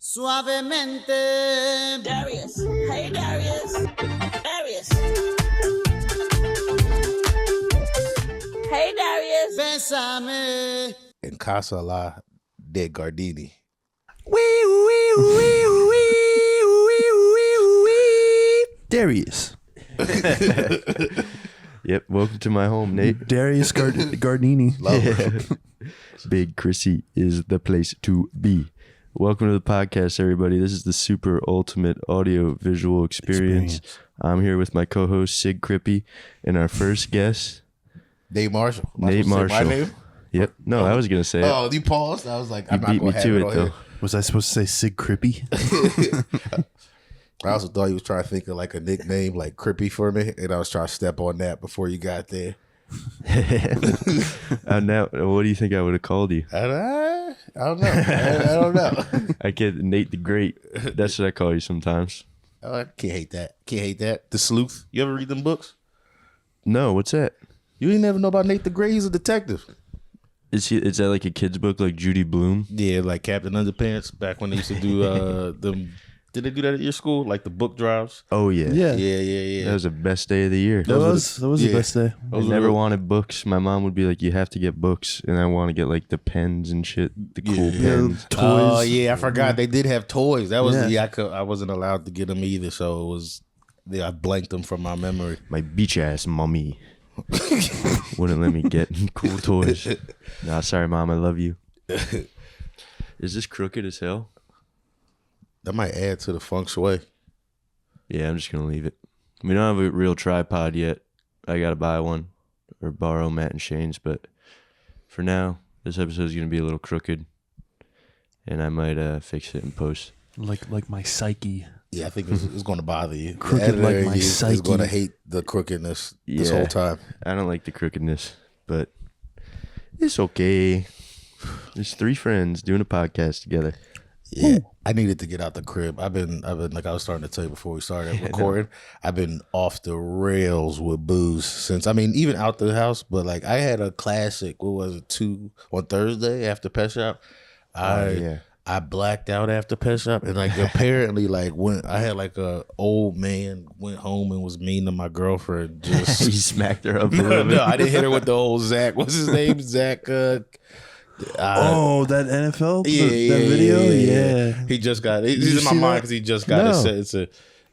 Suavemente. Darius. Hey, Darius. Darius. Hey, Darius. Bésame. En casa la de Gardini. Darius. Yep, welcome to my home, Nate. Darius Gardini. Big Chrissy is the place to be. Welcome to the podcast, everybody. This is the super ultimate audio visual experience. I'm here with my co-host, Sig Crippy, and our first guest, Nate Marshall. Nate Marshall. My name? Yep. No, I was going to say it. Oh, you paused? I was like, You I'm not beat going me to have to it it, on though. here. Was I supposed to say Sig Crippy? I also thought you was trying to think of like a nickname like Crippy for me, and I was trying to step on that before you got there. Now, what do you think I would have called you? I don't know. I don't know. I get Nate the Great. That's what I call you sometimes. Oh, I can't hate that. Can't hate that. The Sleuth. You ever read them books? No, what's that? You ain't never know about Nate the Great? He's a detective. Is that like a kid's book like Judy Blume? Yeah, like Captain Underpants back when they used to do them. Did they do that at your school? Like the book drives? Oh, yeah. Yeah. That was the best day of the year. That was the best day. I never wanted books. My mom would be like, you have to get books. And I want to get like the pens and shit, the cool pens. Toys. Oh yeah, I forgot they did have toys. That was Yeah. I wasn't allowed to get them either, so it was I blanked them from my memory. My beach ass mommy wouldn't let me get cool toys. Nah, sorry, Mom. I love you. Is this crooked as hell? That might add to the feng shui. Yeah, I'm just going to leave it. We don't have a real tripod yet. I got to buy one or borrow Matt and Shane's. But for now, this episode is going to be a little crooked. And I might fix it in post. Like my psyche. Yeah, I think it's going to bother you. Crooked The editor like my is psyche. going to hate the crookedness this Yeah. whole time. I don't like the crookedness, but it's okay. There's three friends doing a podcast together. Yeah, I needed to get out the crib. I've been like I was starting to tell you before we started recording. I've been off the rails with booze since. I mean, even out the house, but like I had a classic. What was it? On Thursday after Pet Shop. I blacked out after Pet Shop, and like apparently, like when I had like a old man went home and was mean to my girlfriend. Just He smacked her up a little bit. no, I didn't hit her with the old Zach. What's his name? Zach. That NFL? Yeah, that video? Yeah. He just got. you He's in my see mind that? because he just got No. it. It's a.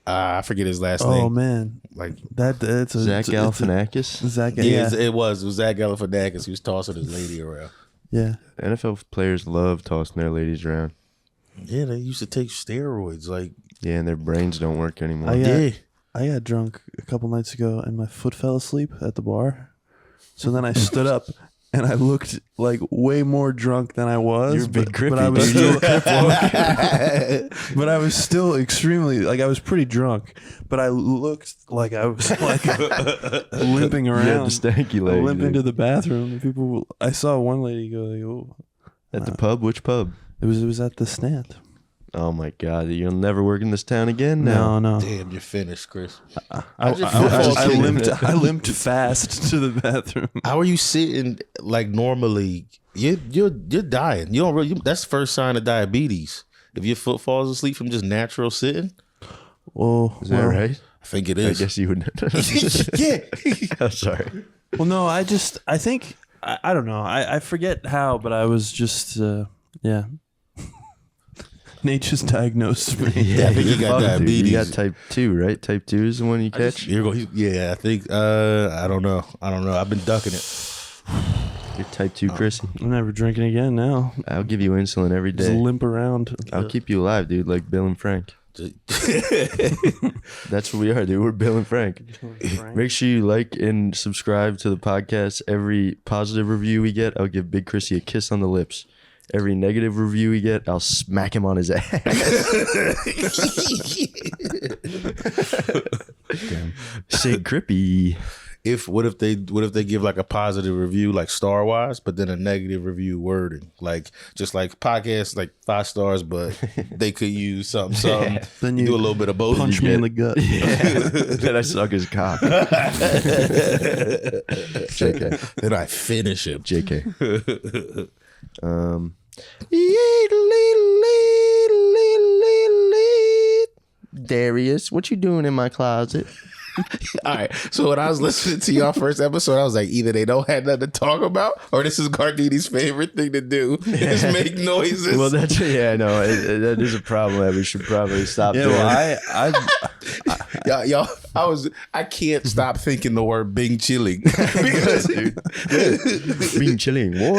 I forget his last Oh, name. man. Like It's a Zach Galifianakis. Zach, yeah, yeah. it was Zach Galifianakis. He was tossing his lady around. Yeah. NFL players love tossing their ladies around. Yeah, they used to take steroids. Like Yeah, and their brains don't work anymore. I got drunk a couple nights ago and my foot fell asleep at the bar. So then I stood up and I looked like way more drunk than I was. You're a big but crippy, I was dude. still, but I was still extremely like I was pretty drunk. But I looked like I was like limping You around. had the stanky I leg. limped into the bathroom. And people, I saw one lady go like, "Oh." At the pub? Which pub? It was at the stand. Oh my God! You'll never work in this town again now. No. damn, you're finished, Chris. I kidding. limped fast to the bathroom. How are you sitting like normally? You're dying. You don't really. That's the first sign of diabetes. If your foot falls asleep from just natural sitting, Well, Is that right? I think it I is. guess you would. Yeah. I'm sorry. Well, no, I think, I don't know. I forget how, but I was just, yeah. Nate just diagnosed me. Yeah, I think you got Fuck, dude. diabetes. You got type 2, right? Type 2 is the one you catch? Yeah, I think. I don't know. I've been ducking it. You're type 2, Chrissy. I'm never drinking again now. I'll give you insulin every Just day. limp around. I'll keep you alive, dude, like Bill and Frank. That's what we are, dude. We're Bill and Frank. Make sure you like and subscribe to the podcast. Every positive review we get, I'll give Big Chrissy a kiss on the lips. Every negative review we get, I'll smack him on his ass. Sig Crippy. What if they give like a positive review like Star Wars, but then a negative review wording like just like podcasts like 5 stars, but they could use something. Then you you do a little bit of both. Punch me in the gut. Then I suck his cock. JK. Then I finish him. JK. Darius. What you doing in my closet? All right. So when I was listening to y'all first episode, I was like, either they don't have nothing to talk about, or this is Gardini's favorite thing to do is make noises. Well, that's that is a problem that we should probably stop doing. I can't stop thinking the word Bing chilling. Because, Bing chilling. Bing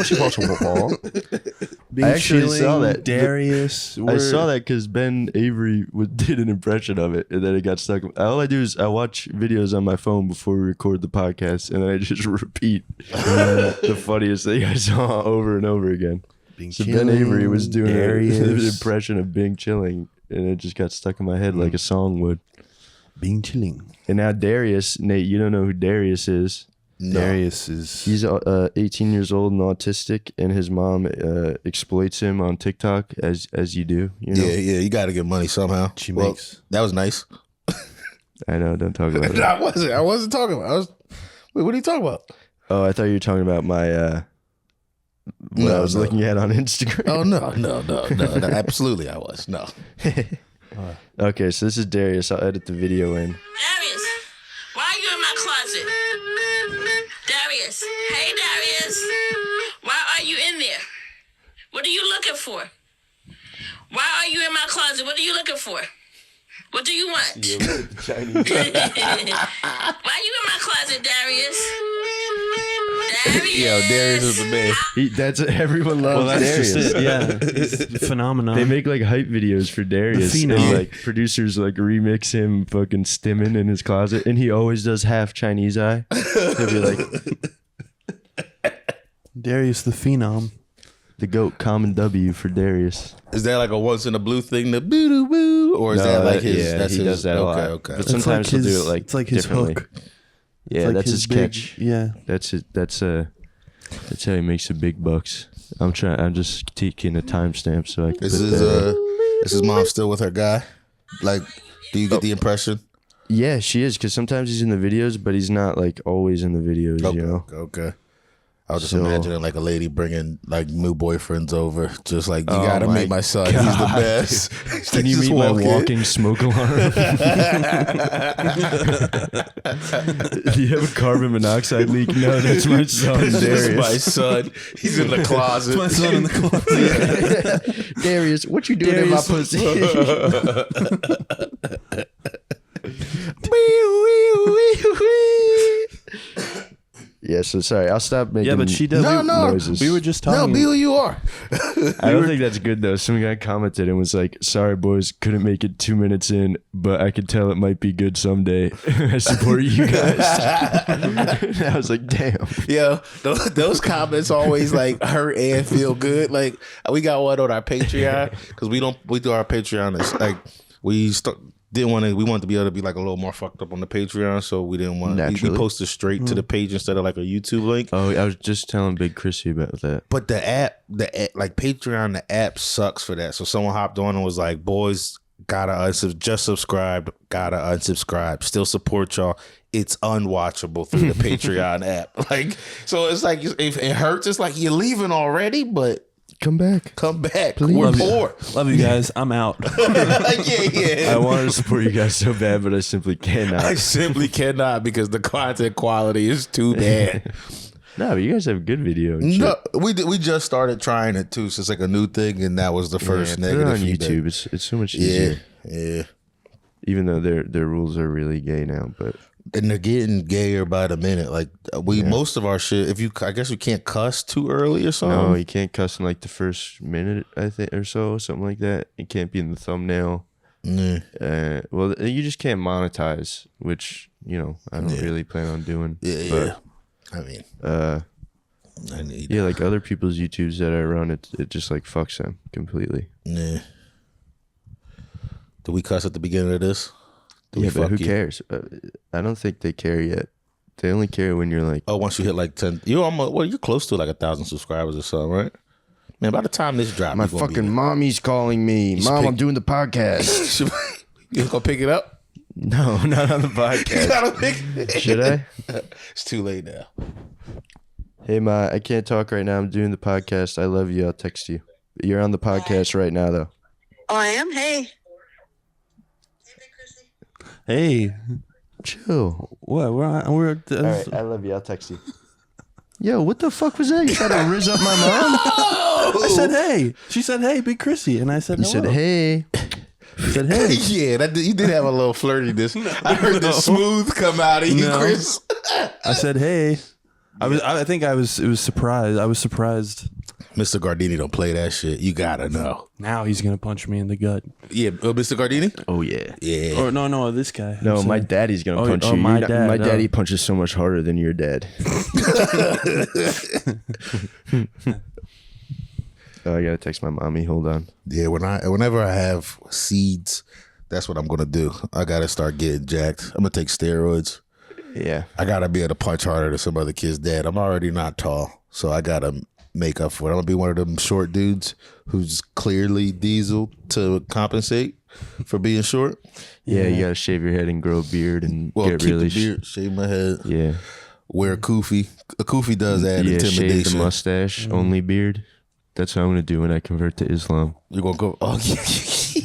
I actually Chilling, saw that. Darius. I saw that because Ben Avery did an impression of it, and then it got stuck. All I do is I watch videos on my phone before we record the podcast, and then I just repeat the funniest thing I saw over and over again. Bing So Chilling, Ben Avery was doing Darius. an impression of Bing chilling, and it just got stuck in my head like a song would. Bing Chilling. And now Darius, Nate, you don't know who Darius is. No. Darius is. He's 18 years old and autistic, and his mom exploits him on TikTok as you do. You know? Yeah, you got to get money somehow. She makes. That was nice. I know. Don't talk about it. I wasn't talking about. Wait, what are you talking about? Oh, I thought you were talking about my what I was looking at on Instagram. Oh no, absolutely I was. No. Okay, so this is Darius. I'll edit the video in. Darius, why are you in my closet? Darius, hey Darius, why are you in there? What are you looking for? Why are you in my closet? What are you looking for? What do you want? Why are you in my closet, Darius? Darius. Yo, Darius is the man. That's everyone loves Darius. Just it. Yeah, he's a phenomenon. They make like hype videos for Darius. The And phenom. like producers like remix him fucking stimming in his closet, and he always does half Chinese eye. He'll be like Darius the phenom. the GOAT, common W for Darius. Is that like a once in a blue thing, the boo doo boo, or is that like his? Yeah, that's he his, does that a lot. Okay. But sometimes he'll do it like it's like his differently. hook. Yeah, It's like that's his big- catch. Yeah. That's it. That's how he makes the big bucks. I'm just taking a timestamp so I can. Is his mom still with her guy? Like, do you get the impression? Yeah, she is, because sometimes he's in the videos, but he's not like always in the videos. Okay, You know. okay. I was just So- imagining like a lady bringing like new boyfriends over, just like you Oh gotta my meet my son. He's the God, best. Can you Just meet my walk in. walking smoke alarm? Do you have a carbon monoxide leak? No, that's my son, This is Darius. my son. He's in the closet. My son in the closet. Darius, what you doing in my Darius. pussy? Yeah, so sorry. I'll stop making Yeah, but she does. No, no. noises. We were just No, talking. be who you are. I don't think that's good though. Some guy commented and was like, "Sorry, boys, couldn't make it 2 minutes in, but I could tell it might be good someday. I support you guys." I was like, "Damn." Yeah, those comments always like hurt and feel good. Like we got one on our Patreon because we do our Patreon. It's like we wanted to be able to be like a little more fucked up on the Patreon, so we didn't want we Naturally. posted straight to the page instead of like a YouTube link. Oh, I was just telling Big Chrissy about that. But the app, like Patreon, the app sucks for that. So someone hopped on and was like, "Boys, just subscribed, gotta unsubscribe. Still support y'all. It's unwatchable through the Patreon app." Like, so it's like if it hurts. It's like you're leaving already, but Come back. Please. We're Love you. poor. Love you guys. I'm out. yeah. I wanted to support you guys so bad, but I simply cannot. I simply cannot because the content quality is too bad. No, but you guys have good video. And No, we just started trying it too, so it's like a new thing, and that was the shit. first Yeah, put it negative on feedback. YouTube. It's so much Yeah, easier. yeah. Even though their rules are really gay now, but And they're getting gayer by the minute. Like most of our shit, I guess you can't cuss too early or something. no, you can't cuss in like the first minute, I think, or so, something like that. It can't be in the thumbnail. Yeah. Well, you just can't monetize, which I don't really plan on doing. Yeah, But, yeah. I mean, I need. yeah, like other people's YouTubes that I run, it just like fucks them completely. Yeah. Did we cuss at the beginning of this? Did we Yeah, but fuck who you? cares? I don't think they care yet. They only care when you're like, Oh, once you hit like 10, you're close to like 1,000 subscribers or something, right? Man, by the time this drops, my you gonna fucking mommy's calling me. should Mom, pick- I'm doing the podcast. You gonna pick it up? No, not on the You podcast. gotta pick. Should I? It's too late now. Hey, Ma, I can't talk right now. I'm doing the podcast. I love you. I'll text you. You're on the podcast right now, though. Oh, I am? Hey. Hey, Chill. what? We're All right, I love you. I'll text you. Yo, what the fuck was that? You tried to riz up my mom? I said hey. She said hey, Big Chrissy, and I said You hello. said hey. I said hey. Yeah, you did have a little flirtiness. I heard the smooth come out of you, No. Chris. I said hey. I think it was surprised. I was surprised. Mr. Gardini don't play that shit. You gotta know. Now he's gonna punch me in the gut. Yeah, Mr. Gardini? Oh, yeah. Yeah. Or no, this guy. No, I'm my saying- daddy's going to Oh, punch oh, you. my You're not- dad, my no. daddy punches so much harder than your dad. Oh, I got to text my mommy. Hold on. Yeah, whenever I have seeds, that's what I'm gonna do. I gotta start getting jacked. I'm gonna take steroids. Yeah. I gotta be able to punch harder than some other kid's dad. I'm already not tall, so I gotta make up for it. I'm gonna be one of them short dudes who's clearly diesel to compensate for being short. Yeah, you got to shave your head and grow a beard and Well, get keep really... the beard, shave my head, yeah. wear a kuofy. A kuofy does add Yeah, shave the intimidation. mustache, only beard. That's what I'm going to do when I convert to Islam. You're gonna go. Oh,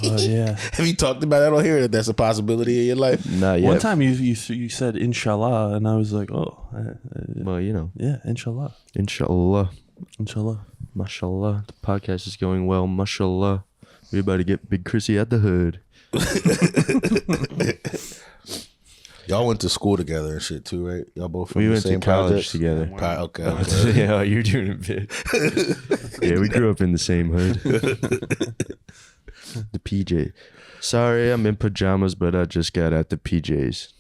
Oh yeah. Have you talked about that on here? That that's a possibility in your life? Not yet. One time you said inshallah, and I was like, oh, Well, you know, yeah, inshallah, inshallah. inshallah. Mashallah. The podcast is going well. Mashallah. We're about to get Big Chrissy out the hood. Y'all went to school together and shit too, right? Y'all both from We the went to same college projects? together. Okay. Yeah, you're doing a bit. Yeah, we grew up in the same hood. The PJ. Sorry, I'm in pajamas, but I just got out the PJs.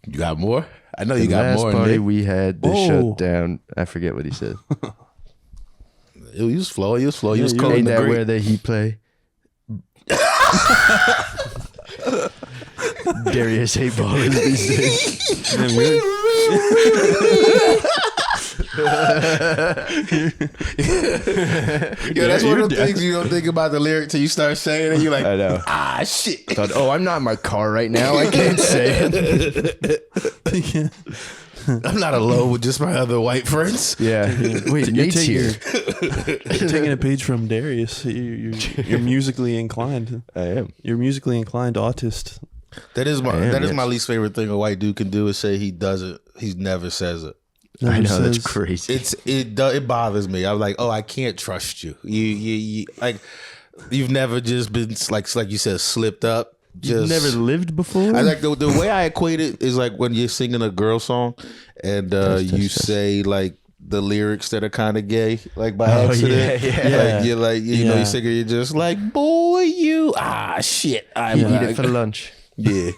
You got more? I know The you got last more. party Nick. we had, they Oh. shut down. I forget what he said. You was flow. You was flow. You was you calling Ain't the that great. where he play? Darius hate ballers these days. Damn, you're- Yeah, that's one of the things you don't think about the lyric till you start saying it. You're like, I know. ah, shit. I thought, oh, I'm not in my car right now. I can't say it. yeah. I'm not alone with just my other white friends. Yeah. Wait, You're Nate's here. taking a page from Darius. You're musically inclined. I am. You're musically inclined autist. That is my I am, my yes. least favorite thing a white dude can do is say he does it. He never says it. I know, Never that's says- crazy. It bothers me. I'm like, oh, I can't trust you. You like you've never just been like you said slipped up. You've Just never lived before? I like the way I equate it is like when you're singing a girl song and you say like the lyrics that are kind of gay, like by accident. yeah. Like you're like you know Yeah. you singing, you're just like, boy, you shit. I'm Eat like, it for lunch. yeah.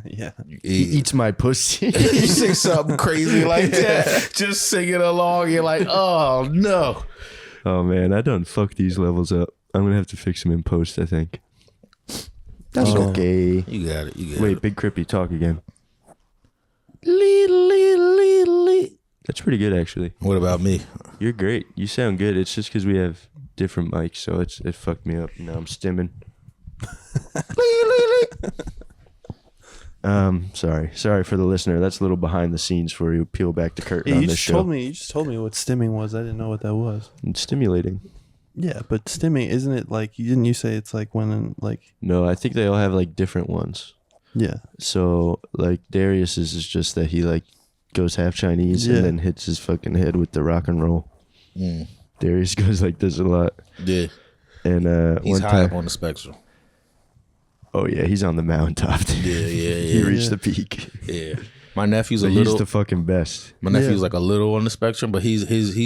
Yeah. He eats my pussy. You sing something crazy like that, just singing along. You're like, oh no. Oh, man. I done fucked these levels up. I'm going to have to fix them in post, I think. That's Oh. okay. You got it. You got Wait, it. Big Crippy, talk again. That's pretty good, actually. What about me? You're great. You sound good. It's just because we have different mics, so it fucked me up. Now I'm stimming. Sorry for the listener. That's a little behind the scenes for you. Peel back the curtain Yeah, on you this just show. told me. You just told me what stimming was. I didn't know what that was. It's stimulating. Yeah, but stimming isn't it like you didn't you say it's like when like No, I think they all have like different ones. yeah So like Darius's is just that he like goes half Chinese Yeah. and then hits his fucking head with the rock and roll. Darius goes like this a lot. Yeah, And he's one high time, up on the spectrum. oh yeah, he's on the mountaintop. Dude. Yeah, He yeah, reached Yeah. the peak. yeah. My nephew's a But little. he's the fucking best. My nephew's Yeah. like a little on the spectrum, but he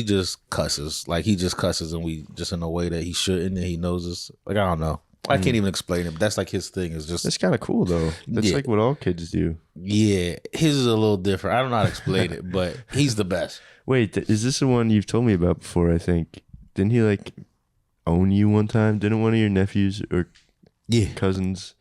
just cusses. Like he just cusses, and we just in a way that he shouldn't, and he knows us. Like I don't know. I can't even explain it. But that's like his thing. Is just That's kind of cool though. That's Yeah. like what all kids do. yeah. His is a little different. I don't know how to explain it, but he's the best. Wait, is this the one you've told me about before? I think didn't he like own you one time? Didn't one of your nephews or Yeah, cousins?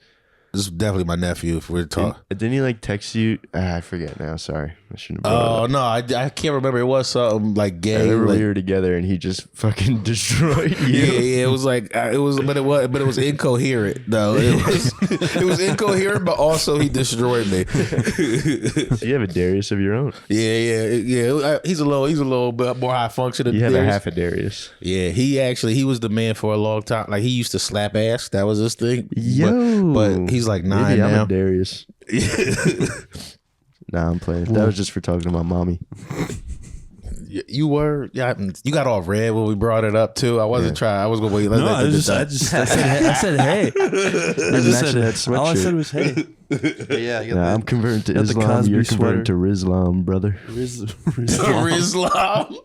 this is definitely my nephew. If we're talking. Didn't he like text you? I forget now. Sorry, I shouldn't have. brought it Oh up. no, I can't remember. It was something like I gay. remember like- we were together and he just fucking destroyed you. yeah, it was like it was, but it was incoherent though. It was incoherent, but also he destroyed me. So you have a Darius of your own. Yeah. He's a little bit more high functioning. You have than a Darius. half a Darius. Yeah, he was the man for a long time. Like he used to slap ass. That was his thing. Yo. but he He's like 9 Maybe I'm now. a Darius. Nah, I'm playing. That was just for talking to my mommy. You were, yeah. You got all red when we brought it up too. I wasn't trying. I was gonna wait. No, I said hey. I just said that all I sweatshirt. said was hey. Yeah, I got Nah, I'm converting to got the Islam. Cosby You're converting sweater. to Rizlam, brother. Islam.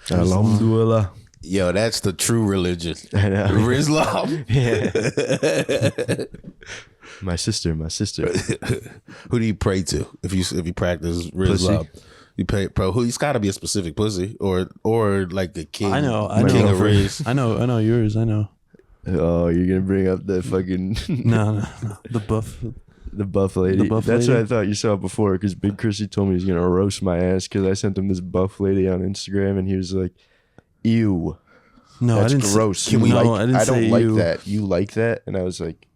Alhamdulillah. Yo, that's the true religion. I know. Islam. Yeah. My sister. Who do you pray to if you practice Islam? You pray pro. Who? It's got to be a specific pussy or like a king. I know. King of Riz. I know yours. I know. Oh, you're gonna bring up the fucking No. The buff. the buff lady. The buff That's lady? what I thought you saw before. Because Big Chrissy told me he's gonna roast my ass because I sent him this buff lady on Instagram, and he was like, "Ew, No, that's I didn't. gross. Can we? No, I didn't I say don't like you. that. You like that?" And I was like,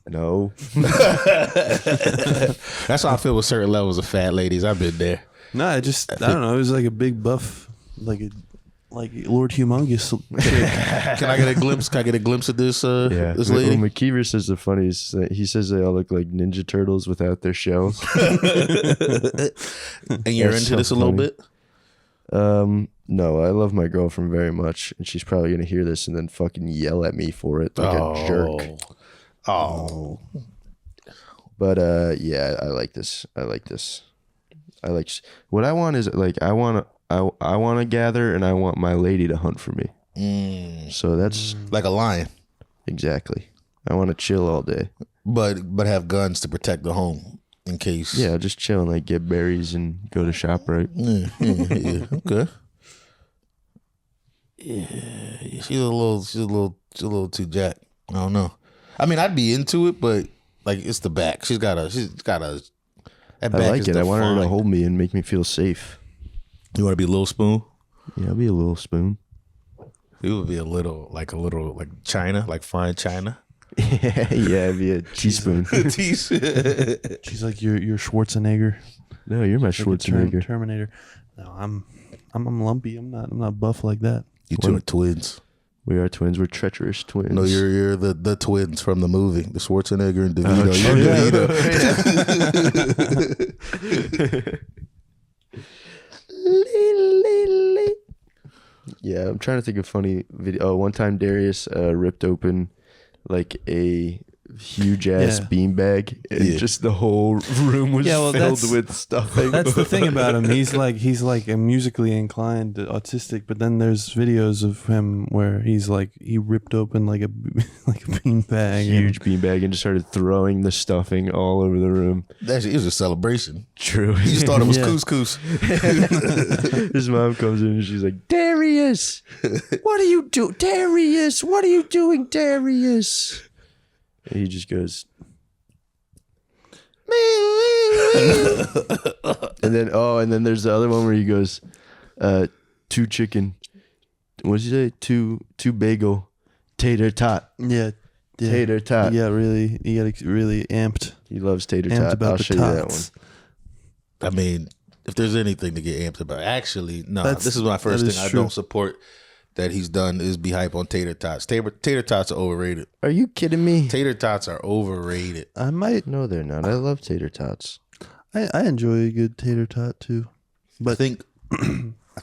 "No." That's how I feel with certain levels of fat ladies. I've been there. No, I don't know. It was like a big buff, like Lord Humongous. Can I get a glimpse? Can I get a glimpse of this? Yeah, This lady. Well, McKeever says the funniest. He says they all look like Ninja Turtles without their shells. And you're That's into so this a little funny. bit. No, I love my girlfriend very much, and she's probably gonna hear this and then fucking yell at me for it like a jerk. Oh, But yeah, I like this. What I want is like I want to gather, and I want my lady to hunt for me. So that's like a lion, exactly. I want to chill all day. but have guns to protect the home in case. Yeah, just chill and like get berries and go to ShopRite. Yeah. Okay. Yeah, she's a little too jacked. I don't know. I mean, I'd be into it, but like it's the back. She's got a. That I back like is it. I want her to defined. hold me and make me feel safe. You want to be a little spoon? Yeah, I'll be a little spoon. You would be a little like China, like fine China. Yeah, I'd be a teaspoon. She's She's like your Schwarzenegger. No, you're my Like a Schwarzenegger. Terminator. No, I'm lumpy. I'm not buff like that. You two are twins. We are twins. We're treacherous twins. No, you're the twins from the movie, the Schwarzenegger and DeVito. Oh, You're DeVito. Yeah, I'm trying to think of funny video. Oh, one time Darius ripped open like a huge ass Yeah. beanbag, and Yeah. just the whole room was Yeah, well, filled that's- with stuffing. That's the thing about him. He's like a musically inclined autistic, but then there's videos of him where he ripped open like a beanbag. Huge beanbag and just started throwing the stuffing all over the room. Actually, it was a celebration. True. He just thought it was Yeah. couscous. His mom comes in and she's like, Darius, what are you doing? Darius, what are you doing, Darius? And he just goes, and then there's the other one where he goes, 2 chicken. What did he say? Two bagel, tater tot. Yeah. Tater tot. He got really amped. He loves tater Amped tot. about I'll the show you that one. tots. I mean, if there's anything to get amped about, actually, no. That's- This is my first that thing is I true. don't support that he's done is be hype on tater tots. Tater tots are overrated. Are you kidding me? Tater tots are overrated. I might. No, they're not. I love tater tots. I enjoy a good tater tot too. I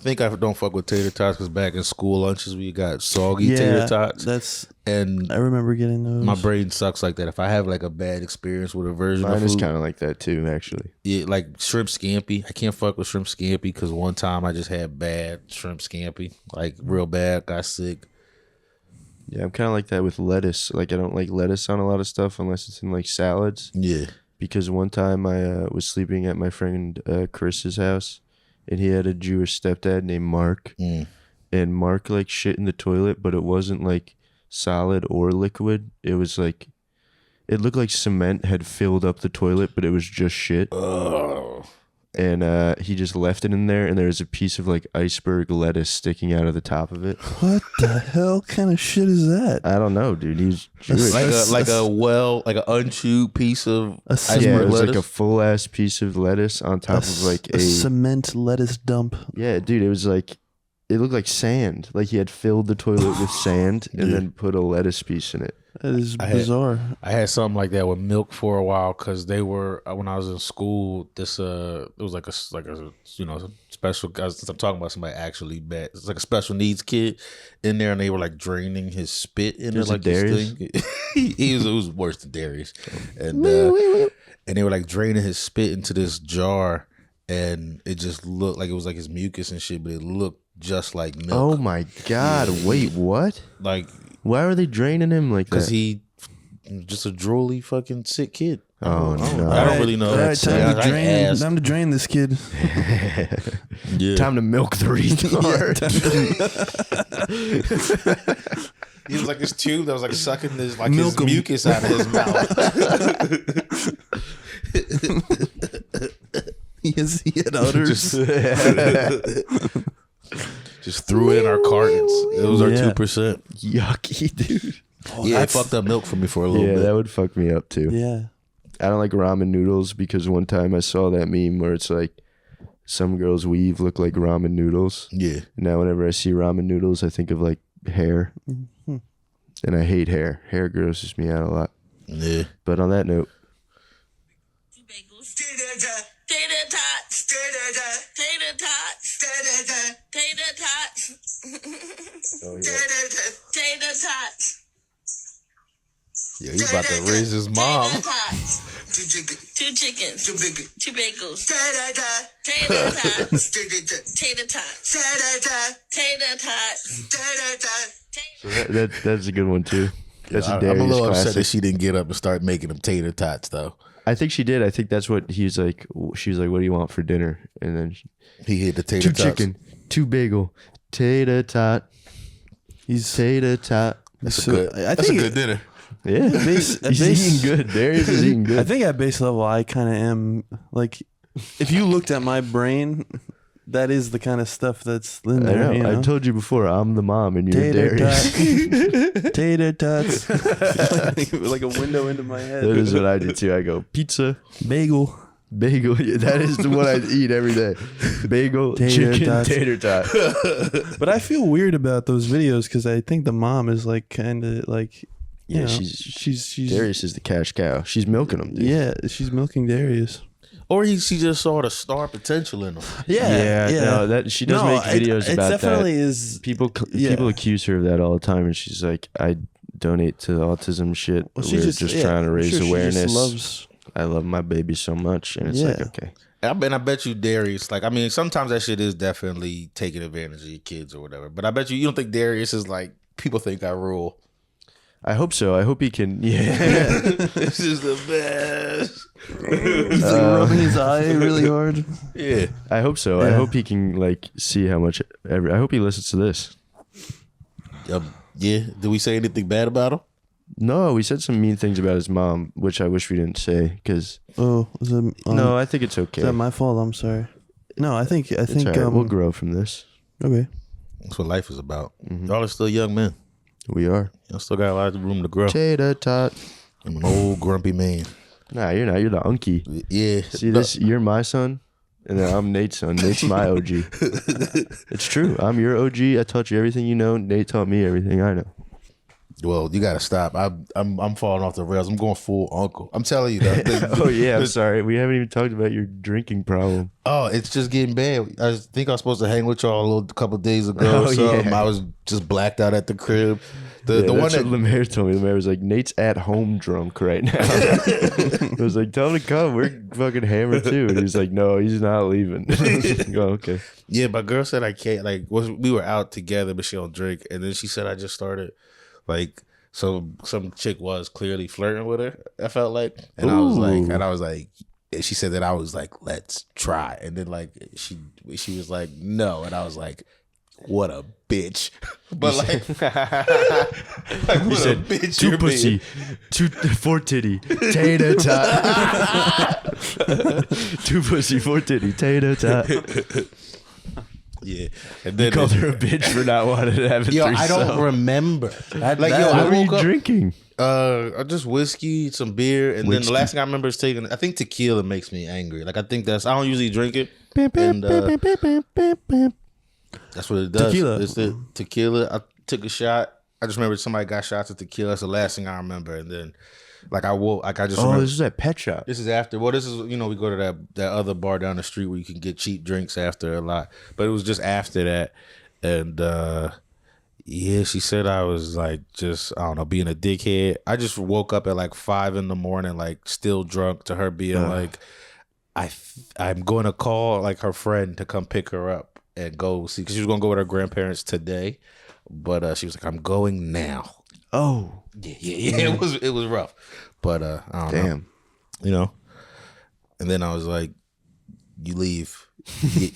think I don't fuck with tater tots because back in school lunches we got soggy tater tots, and I remember getting those. my brain sucks like that. If I have like a bad experience with a version Mine of is food, kind of like that too, actually. yeah, like shrimp scampi. I can't fuck with shrimp scampi because one time I just had bad shrimp scampi, like real bad. Got sick. Yeah, I'm kind of like that with lettuce. Like, I don't like lettuce on a lot of stuff unless it's in like salads. Yeah, Because one time I was sleeping at my friend Chris's house, and he had a Jewish stepdad named Mark. And Mark like shit in the toilet, but it wasn't like solid or liquid. It was like, it looked like cement had filled up the toilet, but it was just shit. And he just left it in there, and there was a piece of like iceberg lettuce sticking out of the top of it. What the hell kind of shit is that? I don't know, dude. He's Jewish. like an unchewed piece of A iceberg Yeah, it was lettuce. like a full ass piece of lettuce on top of like a cement lettuce dump. yeah, dude. It was like it looked like sand. Like he had filled the toilet with sand and then put a lettuce piece in it. That is bizarre. I had something like that with milk for a while because they were when I was in school. It was like a special. I'm talking about somebody actually bad. It's like a special needs kid in there, and they were like draining his spit in there Was like it this Darius? thing. It was worse than Darius, and they were like draining his spit into this jar, and it just looked like it was like his mucus and shit, but it looked just like milk. Oh my God! Wait, what? Like Why are they draining him like because that? he just a drolly fucking sick kid. Oh, no. I don't really know. All right, time Time to drain this kid. Yeah. Time to milk the retard. He was like this tube that was like sucking this like Milk his him. mucus out of his mouth. He had udders. Just threw it in our cartons. It was our Yeah. 2%. Yucky, dude. Yeah, it fucked up milk for me for a little Yeah, bit. that would fuck me up too. Yeah. I don't like ramen noodles because one time I saw that meme where it's like some girls' weave look like ramen noodles. Yeah. Now whenever I see ramen noodles, I think of like hair. And I hate hair. Hair grosses me out a lot. Yeah. But on that note, Two bagels. Tater tots. Tater tots. Tater tots. Tater tots. Yeah, he's about to raise his mom. Tater tots. Two chickens. Two bagels. Tater tots. Tater tots. Tater tots. so that's a good one too. That's a I'm a Darius little upset classic. that she didn't get up and start making them tater tots though. I think she did. I think that's what he's like. She's like, "What do you want for dinner?" And then He hit the tater two tots. chicken, two bagel, tater tot. He's tater tot. That's So, a good. I That's a think- good dinner. Yeah, Base- he's base- eating good. Darius is eating good. I think at base level, I kind of am like, if you looked at my brain, that is the kind of stuff that's in I there. know. You know? I told you before. I'm the mom, and you're Tater Darius. tot. Tater tots. Like a window into my head. That is what I do too. I go pizza, Bagel. bagel. Yeah, that is what I eat every day. Bagel, Tater chicken, tots. tater tot. But I feel weird about those videos because I think the mom is like kind of like, you Yeah, know, she's she's Darius is the cash cow. She's milking him, dude. yeah, she's milking Darius. Or she just saw the star potential in him. Yeah, no, that she does make videos it about definitely that. is. People Yeah. people accuse her of that all the time, and she's like, "I donate to the autism shit. Well, We're just trying to I'm raise sure she awareness. just loves. I love my baby so much," and it's like, Yeah. okay, I bet you Darius, like, I mean, sometimes that shit is definitely taking advantage of your kids or whatever. But I bet you don't think Darius is like, people think I rule. I hope so. I hope he can. Yeah, This is the best. He's like rubbing his eye really hard. Yeah. I hope so. I Yeah. hope he can like see how much. I hope he listens to this. Yeah. Did we say anything bad about him? No, we said some mean things about his mom, which I wish we didn't say. Because Oh, is that, no, I think it's is okay. that my fault? I'm sorry. No, I think It's all right. We'll grow from this. okay. That's what life is about. Y'all are still young men. We are. Y'all still got a lot of room to grow. Tater tot. I'm an old grumpy man. Nah, you're not. You're the unky. Yeah. See this? You're my son, and then I'm Nate's son. Nate's my OG. It's true. I'm your OG. I taught you everything you know. Nate taught me everything I know. Well, you gotta stop. I'm falling off the rails. I'm going full uncle. I'm telling you that. Oh yeah, I'm sorry. We haven't even talked about your drinking problem. Oh, it's just getting bad. I think I was supposed to hang with y'all a couple days ago. Oh, So yeah. I was just blacked out at the crib. The Yeah, one that's that what Lemaire told me. Lemaire was like, Nate's at home drunk right now. I was like, tell him to come. We're fucking hammered too. And he was like, no, he's not leaving. Oh, okay. yeah, my girl said I can't. Like, we were out together, but she don't drink. And then she said I just started, like, so some chick was clearly flirting with her. I felt like, and I was like, and she said that I was like, let's try. And then like she was like, no, and I was like, what a bitch. But like, like what said, a bitch two you're pussy, being. four titty, tater tot. Two pussy, four titty, tater tot. Yeah, and then You called her a bitch for not wanting to have a yo, threesome. I don't remember. Like, yo, What I were you woke up. drinking? Just whiskey, some beer, and then the last thing I remember is taking. I think tequila makes me angry. Like I think I don't usually drink it. And That's what it does. Tequila. It's the tequila. I took a shot. I just remember somebody got shots of tequila. That's the last thing I remember. And then, like I woke, like I just remember. this is at Pet Shop. This is after. Well, this is we go to that other bar down the street where you can get cheap drinks after a lot. But it was just after that, and yeah, she said I was like just I don't know being a dickhead. I just woke up at like 5 a.m, like still drunk. To her being like, I'm going to call like her friend to come pick her up and go see because she was going to go with her grandparents today, but she was like, I'm going now. Oh, Yeah. It was rough, but I don't know. damn. You know, and then I was like, "You leave,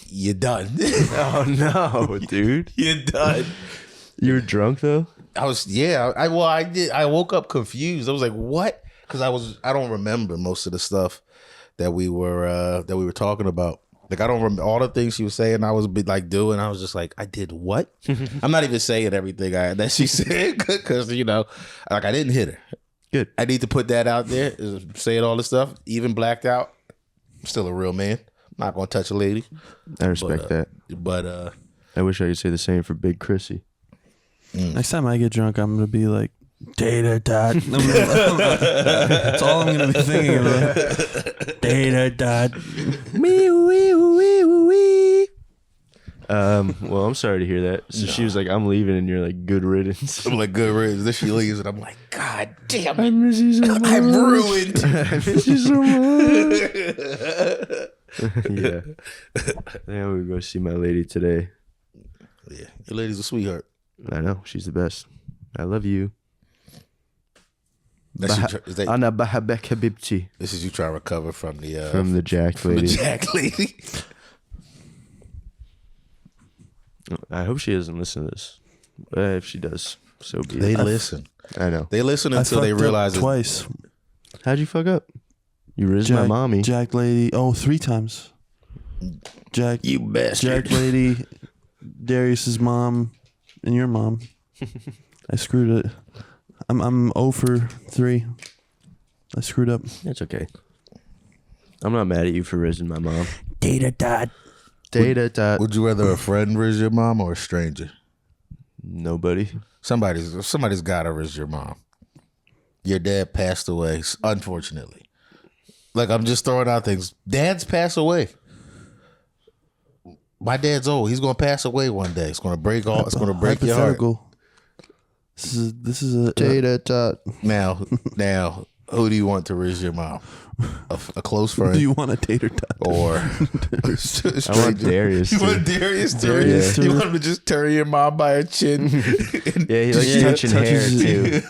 you're done." Oh no, dude. You're done. You were drunk though? I was, yeah. I did. I woke up confused. I was like, "What?" Because I don't remember most of the stuff that we were talking about. Like I don't remember all the things she was saying. I was like doing. I was just like, I did what? I'm not even saying everything that she said because like I didn't hit her. Good. I need to put that out there. Saying all this stuff, even blacked out. I'm still a real man. I'm not gonna touch a lady. I respect that. But I wish I could say the same for Big Chrissy. Next time I get drunk, I'm gonna be like, tater tot. That's all I'm gonna be thinking about. Tater tot. Wee wee wee wee. Well, I'm sorry to hear that. So she was like, I'm leaving, and you're like, good riddance. I'm like, good riddance. Then she leaves, and I'm like, God damn I it, miss you so much. I'm ruined. I miss you so much. Yeah. I think I'm gonna go see my lady today. Yeah, your lady's a sweetheart. I know, she's the best. I love you. Ana Bahabek Habibti. This is you trying to recover from the Jack from lady. the Jack lady. I hope she doesn't listen to this. If she does, so be They it. listen. I know. They listen I until they fucked up realize it. twice. How'd you fuck up? You rizzed my mommy. Jack lady. Oh, 3 times. Jack. You bastard. Jack lady, Darius's mom, and your mom. I screwed it. I'm 0 for 3. I screwed up. That's okay. I'm not mad at you for rizzing my mom. Data dot. Data dot. Would you rather a friend riz your mom or a stranger? Nobody. Somebody's got to riz your mom. Your dad passed away, unfortunately. Like, I'm just throwing out things. Dads pass away. My dad's old. He's going to pass away one day. It's going to break all. It's going to break your heart. This is a Data dot. Now, who do you want to riz your mom? A close friend? Do you want a tater tot? Or I want Darius. You too. want Darius too? Darius You too. want him to just turn your mom by her chin? Yeah, he likes touching hair too.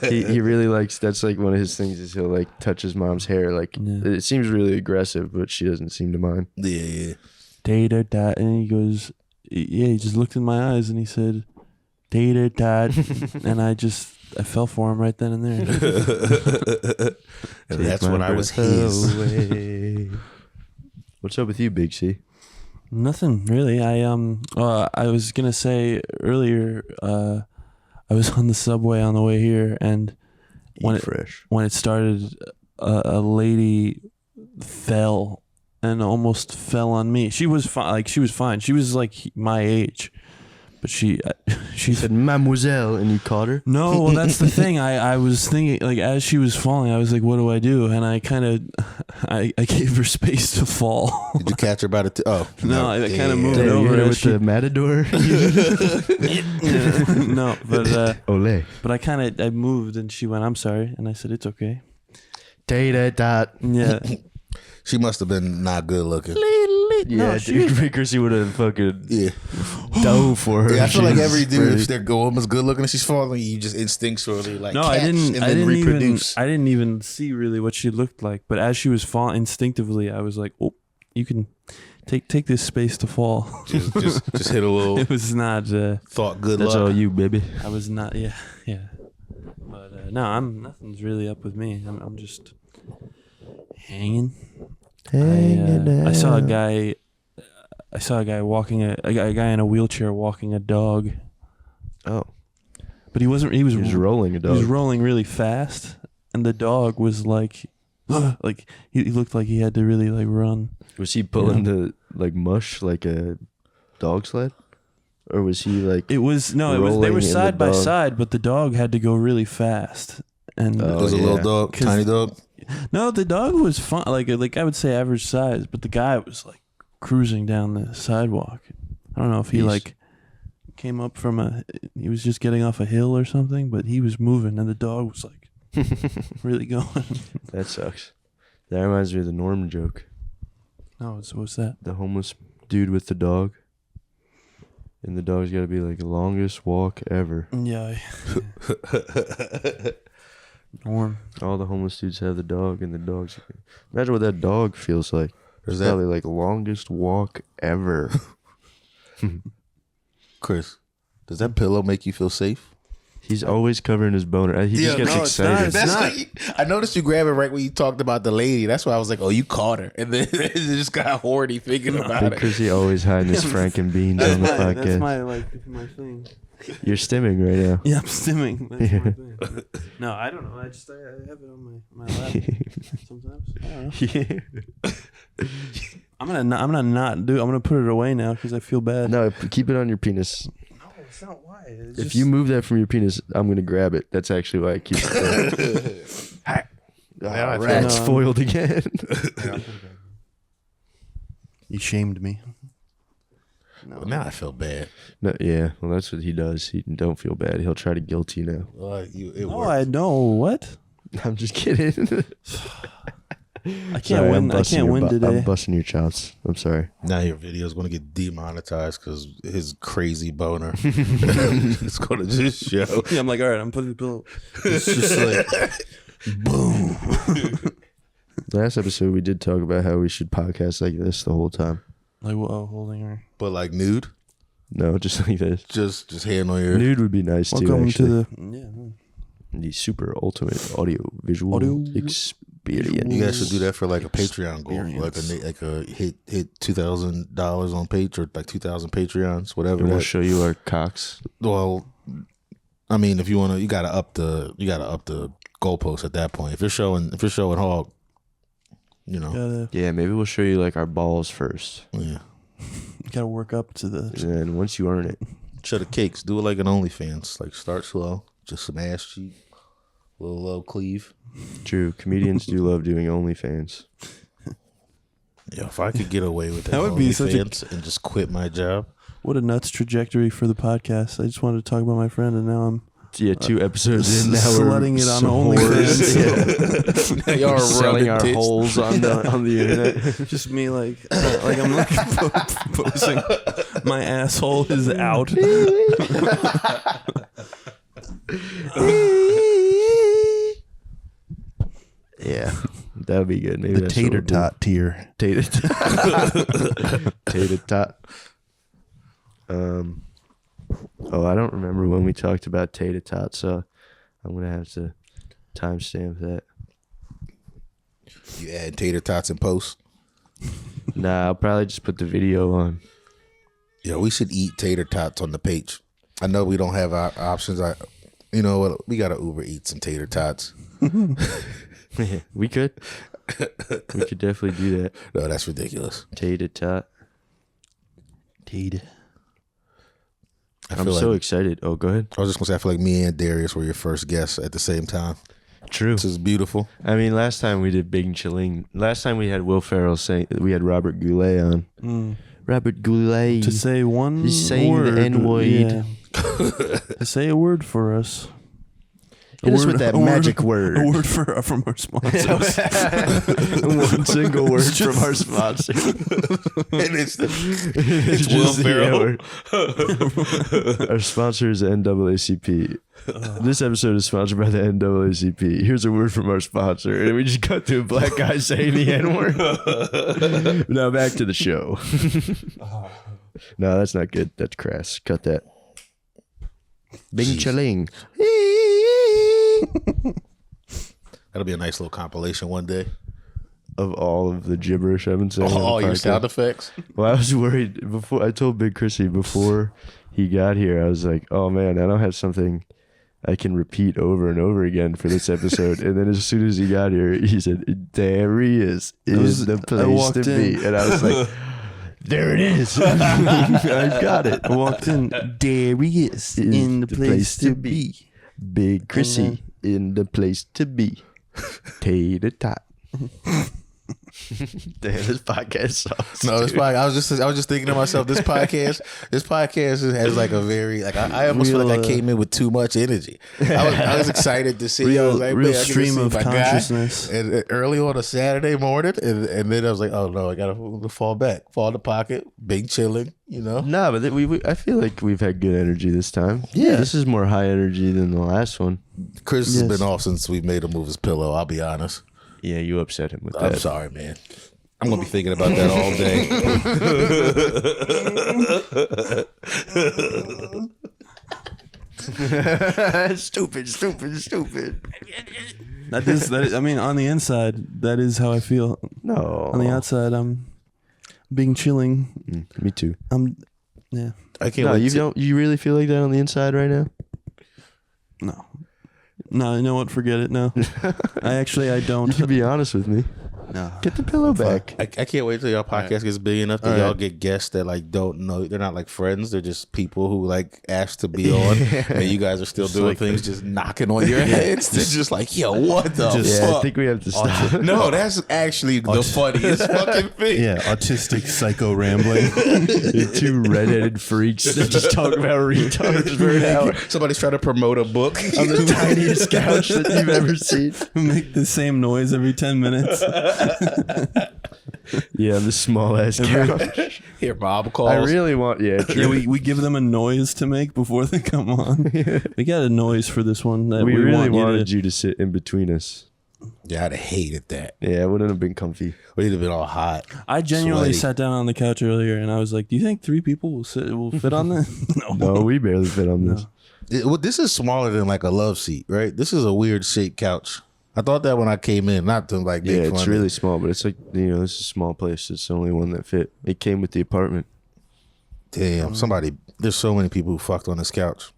He really likes. That's like one of his things is he'll like touch his mom's hair. Like it seems really aggressive, but she doesn't seem to mind. Yeah. Tater tot, and he goes, yeah. He just looked in my eyes and he said, tater tot, and I fell for him right then and there. And that's when I was his. Away. What's up with you, Big C? Nothing really. I was gonna say earlier. I was on the subway on the way here, and when it started, a lady fell and almost fell on me. She was fine. Like she was fine. She was like my age, but she said, "Mademoiselle," and you caught her. No, well, that's the thing. I was thinking, like, as she was falling, I was like, what do I do? And I kind of, I gave her space to fall. Did you catch her by the? No, I kind of moved Damn, over. you hit her as with she- the matador. No, but Ole. I moved, and she went, I'm sorry. And I said, it's okay. Data dot. Yeah. She must have been not good looking. Yeah, dude. Chrissy would have fucking Yeah. dove for her. Yeah, I feel like Jesus every dude, if Christ. their woman's good looking and she's falling, you just instinctually like No, catch I didn't. and I then didn't reproduce. even. I didn't even see really what she looked like. But as she was falling, instinctively, I was like, "Oh, you can take this space to fall." just hit a little It was not. thought good That's luck. all you, baby. I was not. Yeah. But no, nothing's really up with me. I'm just hanging. I saw a guy. I saw a guy walking a guy in a wheelchair walking a dog. Oh, But he wasn't. He was rolling a He dog. was rolling really fast, and the dog was like, like he looked like he had to really like run. Was he pulling the like mush like a dog sled? or was he like? It was no. It was they rolling were in the side by dog? side, but the dog had to go really fast. And Oh, It was a yeah. little dog, 'Cause- tiny dog. no, the dog was fun. Like I would say average size, but the guy was like cruising down the sidewalk. I don't know if he Yeesh. like came up from he was just getting off a hill or something, but he was moving, and the dog was like really going. That sucks. That reminds me of the Norm joke. No, what's that? The homeless dude with the dog. And the dog's got to be like the longest walk ever. Yeah. Norm. All the homeless dudes have the dog, and the dog's. Imagine what that dog feels like. Is It's probably like longest walk ever. Chris, does that pillow make you feel safe? He's always covering his boner. He just gets excited. That's why I noticed you grab it right when you talked about the lady. That's why I was like, "Oh, you caught her," and then it just got horny thinking about Big it. Chrissy always hiding his Franken beans on the podcast. That's my thing. You're stimming right now. Yeah, I'm stimming. That's Yeah. my thing. No, I don't know. I have it on my lap sometimes. I don't know. Yeah. I'm gonna put it away now because I feel bad. No, keep it on your penis. No, it's not why. If you move that from your penis, I'm gonna grab it. That's actually why I keep it there. I feel Rats no. foiled again. You shamed me. No. Now I feel bad. No, yeah, well, that's what he does. He don't feel bad. He'll try to guilt you now. It No, worked. I know what. I'm just kidding. I can't win. I can't win today. I'm busting your chops. I'm sorry. Now your video is going to get demonetized because his crazy boner. It's going to just show. Yeah, I'm like, all right, I'm putting the pillow. It's just like, boom. Last episode, we did talk about how we should podcast like this the whole time. Like, whoa, holding her. But like nude, No, just like this. just hand on your. Nude would be nice too. Welcome Actually, to the super ultimate audio visual Audio experience. You guys should do that for like a Patreon goal, Experience. like a hit $2,000 on Patreon, or like 2,000 Patreons, whatever. And we'll that- show you our cocks. Well, I mean, if you want to, you gotta up the goalpost at that point. If you're showing hog, you know, gotta Yeah, maybe we'll show you like our balls first, yeah. work up to the. and then once you earn it, Show the cakes. Do it like an OnlyFans. Like start slow, just some ass cheek, little low cleave. true. Comedians do love doing OnlyFans. Yeah, if I could get away with That would be such a- OnlyFans and just quit my job. What a nuts trajectory for the podcast. I just wanted to talk about my friend, and now I'm Yeah, 2 episods in now we're Slutting it on some OnlyFans. whores. Yeah. Y'all are selling rubbing our tits. holes on the internet. just me, like I'm like posting. My asshole is out. Yeah, that would be good. Maybe The that's what tater we'll do. tot tier. Tater tot. Tater tot. Oh, I don't remember when we talked about tater tot, so I'm gonna have to timestamp that. You add tater tots in post. Nah, I'll probably just put the video on. Yeah, we should eat tater tots on the page. I know we don't have our options. You know what? We gotta Uber eat some tater tots. We could. We could definitely do that. No, that's ridiculous. Tater tot. Tater. I'm feel so like- excited. Oh, go ahead. I was just gonna say, I feel like me and Darius were your first guests at the same time. True. This is beautiful. I mean, last time we did Big Chilling. Last time we had Will Ferrell saying we had Robert Goulet on. Robert Goulet. To say one He's saying the word. N-word. Yeah. To say a word for us. Hit us with that magic word. A word from our sponsors. One single word from our sponsor. And it's It's Will Ferrell. Our sponsor is NAACP. This episode is sponsored by the NAACP. Here's a word from our sponsor. And we just cut to a black guy saying the N-word. Now back to the show. No, that's not good. That's crass. Cut that. Bing Jeez. Chaling. That'll be a nice little compilation one day. Of all of the gibberish I've been saying. on the Oh, your podcast. sound effects. Well, I was worried before. I told Big Chrissy before he got here, I was like, oh man, I don't have something I can repeat over and over again for this episode. And then as soon as he got here, he said, there he is was- the I place walked to be. in. And I was like, There it is. I got it. I walked in. Darius in the place to be. Big Chrissy in the place to be. Tater tot. Damn, this podcast sucks. No, this podcast. I was just thinking to myself. This podcast has like a very like I almost feel like I came in with too much energy. I was excited to see. I was like, real man, I get to stream see of my consciousness. guy. And early on a Saturday morning, and then I was like, oh no, I gotta fall back, fall in the pocket, big chilling, you know. Nah, but I feel like we've had good energy this time. Yeah. This is more high energy than the last one. Chris has been off since we made him move his pillow. I'll be honest. Yeah, you upset him with I'm that. sorry, man. I'm gonna be thinking about that all day. Stupid. That is, I mean, on the inside, that is how I feel. No. On the outside, I'm being chilling. Me too. Yeah. I can't. No, wait you to- don't. You really feel like that on the inside right now? No, you know what? Forget it. No, I don't. You can be honest with me. No. Get the pillow back. I can't wait till y'all podcast gets big enough that y'all get guests that like don't know. They're not like friends. They're just people who like asked to be on, and you guys are still doing things, just knocking on your heads. They're just like, yo, what the Yeah, fuck? I think we have to stop. No, that's actually the funniest fucking thing. Yeah, autistic psycho rambling. Two redheaded freaks that just talk about retards for an hour Somebody's trying to promote a book. on the tiniest couch that you've ever seen. Make the same noise every 10 minutes. Yeah, the small ass couch. Here, Bob calls. I really want. Yeah, true. Yeah, we give them a noise to make before they come on. We got a noise for this one. That we really want wanted you to sit in between us. Yeah, I'd have hated that. Yeah, it wouldn't have been comfy. We'd have been all hot. I genuinely sweaty. sat down on the couch earlier and I was like, "Do you think 3 people will fit on this?" No, we barely fit on this. Well, this is smaller than like a love seat, right? This is a weird shaped couch. I thought that when I came in, not to like make Yeah, fun it's of really small, but it's like, this is a small place. It's the only one that fit. It came with the apartment. Damn, there's so many people who fucked on this couch.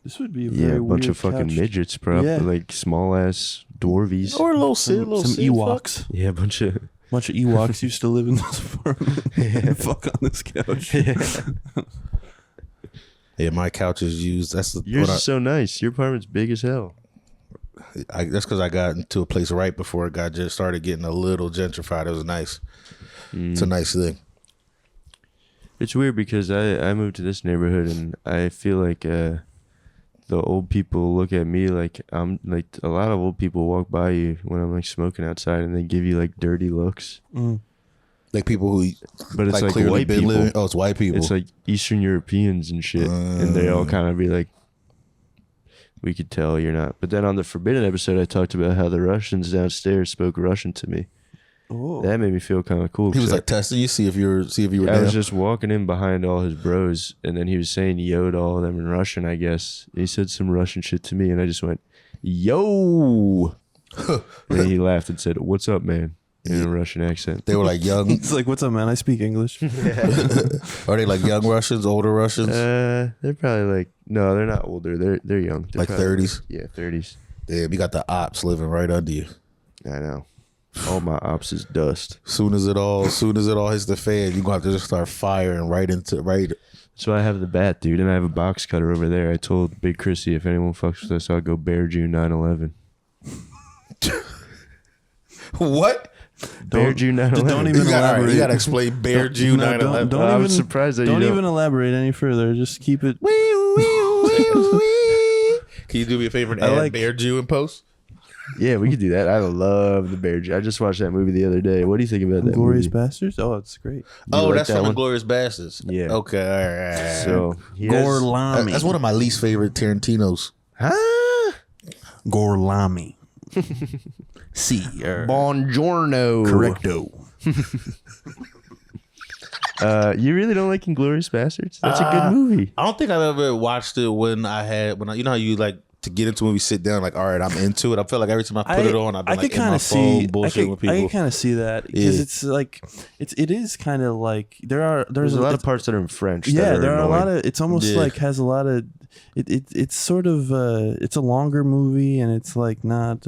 This would be a Yeah, very a bunch weird of fucking couch. midgets, bro. Yeah. Like small ass dwarvies. Or a little Some sea Ewoks. Yeah, a bunch of. Bunch of Ewoks used to live in this apartment. Fuck on this couch. Yeah, my couch is used. Yours is so nice. Your apartment's big as hell. That's because I got into a place right before it just started getting a little gentrified. It was nice. It's a nice thing. It's weird because I moved to this neighborhood and I feel like the old people look at me like I'm like a lot of old people walk by you when I'm like smoking outside and they give you like dirty looks. Like people who, But it's like clearly white been people. living. Oh, it's white people. It's like Eastern Europeans and shit, and they all kind of be like, "We could tell you're not." But then on the Forbidden episode, I talked about how the Russians downstairs spoke Russian to me. Oh. That made me feel kind of cool. he was 'cause like testing you, see if you were I down. was just walking in behind all his bros, and then he was saying yo to all of them in Russian, I guess. He said some Russian shit to me, and I just went, yo. And then he laughed and said, "What's up, man?" in a Russian accent. They were like young. It's like, "What's up, man? I speak English." Are they like young Russians, older Russians? They're probably like, no, they're not older. They're young. They're Like probably 30s? Yeah, 30s. Damn, you got the ops living right under you. I know. All my ops is dust. Soon as it all hits the fan, you're gonna have to just start firing right. So I have the bat, dude, and I have a box cutter over there. I told Big Chrissy if anyone fucks with us, I'll go Bear Jew 9/11. What? Bear Jew 9/11. Don't even elaborate. You gotta explain Bear Jew 9/11. Don't I even, was surprised that you don't don't. even elaborate any further. Just keep it. Can you do me a favor and I add like- Bear Jew in post? Yeah, we could do that. I love the Bear Jew. I just watched that movie the other day. What do you think about that Glorious movie? Bastards. Oh, it's great. Oh, like that's that from one? Inglourious Bastards. Yeah. Okay. All right. So he has- Gorlami. That's one of my least favorite Tarantinos. Huh? Gorlami. See, Buongiorno. correcto. You really don't like Inglourious Bastards? That's a good movie. I don't think I've ever watched it when you know how you like to get into a movie, sit down, like, all right, I'm into it. I feel like every time I put it on, I've been like in my phone bullshitting with I people. can kind of see that because it's like it is kind of like there's a lot of parts that are in French. yeah, that are there are a annoying. lot of. It's almost Yeah. like has a lot of. It's sort of it's a longer movie and it's like not.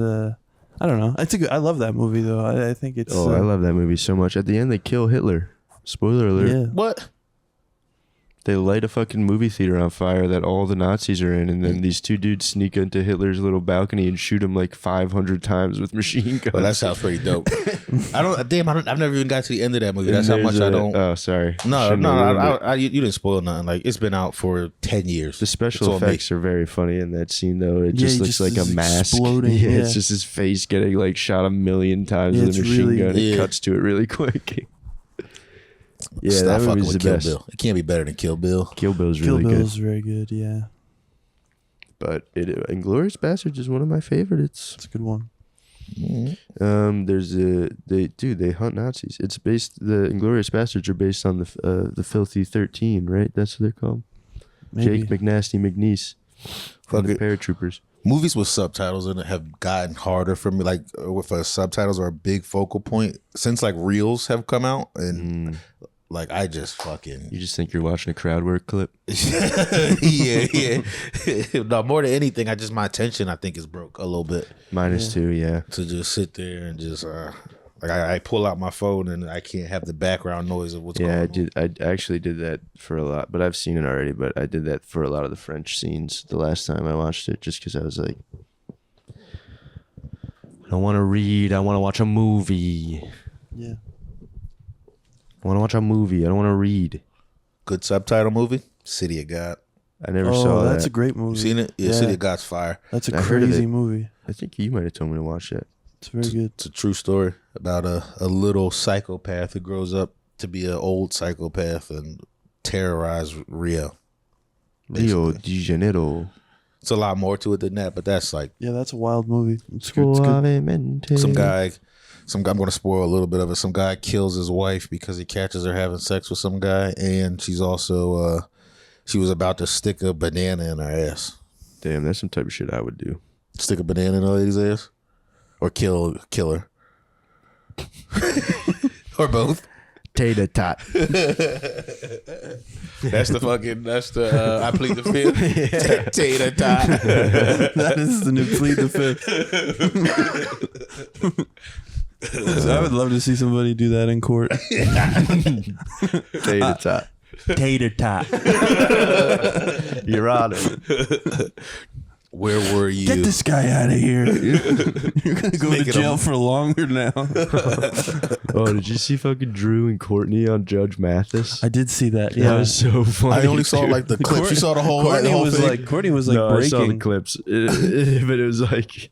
I don't know. I love that movie though. I think it's. Oh, I love that movie so much. At the end, they kill Hitler. Spoiler alert. Yeah. What? They light a fucking movie theater on fire that all the Nazis are in, and then these two dudes sneak into Hitler's little balcony and shoot him like 500 times with machine guns. Well, that sounds pretty dope. I've never even got to the end of that movie. And That's how much there's I don't. Oh, sorry. No, Shouldn't have ruined it. you didn't spoil nothing. Like, it's been out for 10 years. The special It's all me. effects are very funny in that scene, though. It Yeah, just he looks just like a is mask. exploding, Yeah, yeah. it's just his face getting like shot a million times Yeah, with a it's machine really- gun. It Yeah. cuts to it really quick. Yeah, Stop that fucking movie's with the Kill best. Bill. It can't be better than Kill Bill. Kill Bill's Kill really Bill's good, very good. Yeah, but Inglourious Bastards is one of my favorites. it's a good one. There's they hunt Nazis. It's based the Inglourious Bastards are based on the Filthy 13, right? That's what they're called. Maybe. Jake McNasty McNeese, Fuck the it. paratroopers. Movies with subtitles in it have gotten harder for me. Like, with subtitles are a big focal point since like reels have come out, and like I just fucking You just think you're watching a crowd work clip. yeah. No, more than anything, my attention I think is broke a little bit Minus two, yeah. to just sit there and just like I pull out my phone and I can't have the background noise of what's Yeah, going on. I actually did that for a lot, but I've seen it already. But I did that for a lot of the French scenes the last time I watched it, just because I was like, I don't want to read. I want to watch a movie. Yeah. I want to watch a movie. I don't want to read. Good subtitle movie, City of God. I never saw that's that. a great movie. You seen it? Yeah, City of God's fire. That's a I heard of crazy it. movie. I think you might have told me to watch that. It's very good. It's a true story about a little psychopath who grows up to be an old psychopath and terrorize Rio. Rio de Janeiro. It's a lot more to it than that, but that's like Yeah, that's a wild movie. It's good. It's good. Suavemente. some guy. I'm going to spoil a little bit of it. Some guy kills his wife because he catches her having sex with some guy, and she's also she was about to stick a banana in her ass. Damn, that's some type of shit I would do. Stick a banana in a lady's ass, or kill her, or both. Tater tot. That's the I plead the fifth. Tater tot. That is the new plead the fifth. I would love to see somebody do that in court. Tater tot. Tater tot. Your Honor. Where were you? Get this guy out of here. You're going to go to Making jail him- for longer now. Oh, did you see fucking Drew and Courtney on Judge Mathis? I did see that. That Yeah. was so funny. I only saw dude. like the clips. You saw the whole Courtney whole was thing? like Courtney was like no, I saw the breaking. clips, but it was like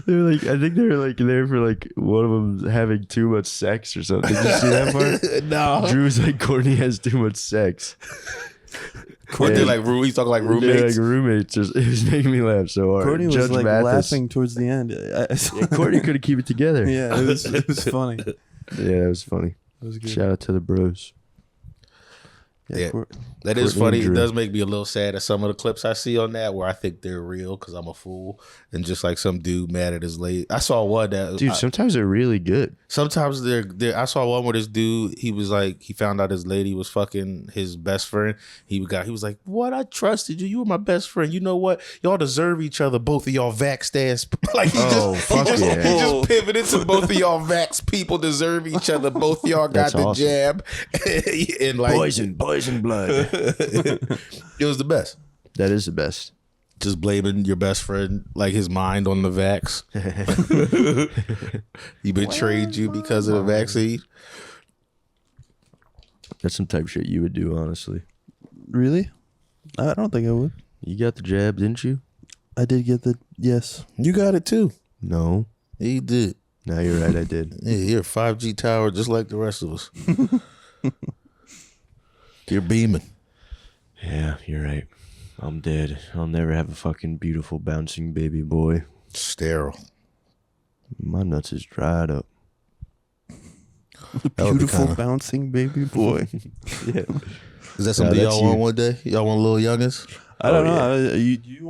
they were like, I think they were like there for like one of them having too much sex or something. Did you see that part? No. Drew was like, Courtney has too much sex. Courtney like he's talking like roommates. Yeah, like roommates. It was making me laugh so hard. Courtney was Judge like Mathis. laughing towards the end. Yeah, Courtney couldn't keep it together. Yeah, it was funny. It Yeah, that was funny. was good. Shout out to the bros. Yeah. Cour- That is Courtney funny. and It Drew. does make me a little sad at some of the clips I see on that where I think they're real because I'm a fool and just like some dude mad at his lady. I saw one that Dude, sometimes they're really good. sometimes they're I saw one where this dude he was like he found out his lady was fucking his best friend. He was like, "What? I trusted you. You were my best friend. You know what? Y'all deserve each other. Both of y'all vaxxed ass." Like he Oh, fuck he yeah. just pivoted to both of y'all vax people deserve each other. Both of y'all got That's the awesome. jab and like Poison blood. it was the best. That is the best. Just blaming your best friend, like his mind on the vax. He betrayed you because of the vaccine. That's some type of shit you would do, honestly. Really? I don't think I would. You got the jab, didn't you? I did get the yes. You got it too. No. He did. No, you're right. I did. Yeah, you're a 5G tower just like the rest of us. You're beaming. Yeah, you're right. I'm dead. I'll never have a fucking beautiful bouncing baby boy. Sterile. My nuts is dried up. That would be Beautiful kinda- bouncing baby boy. Yeah. Is that something that's y'all want you. one day? Y'all want little youngins? I don't Oh, know. You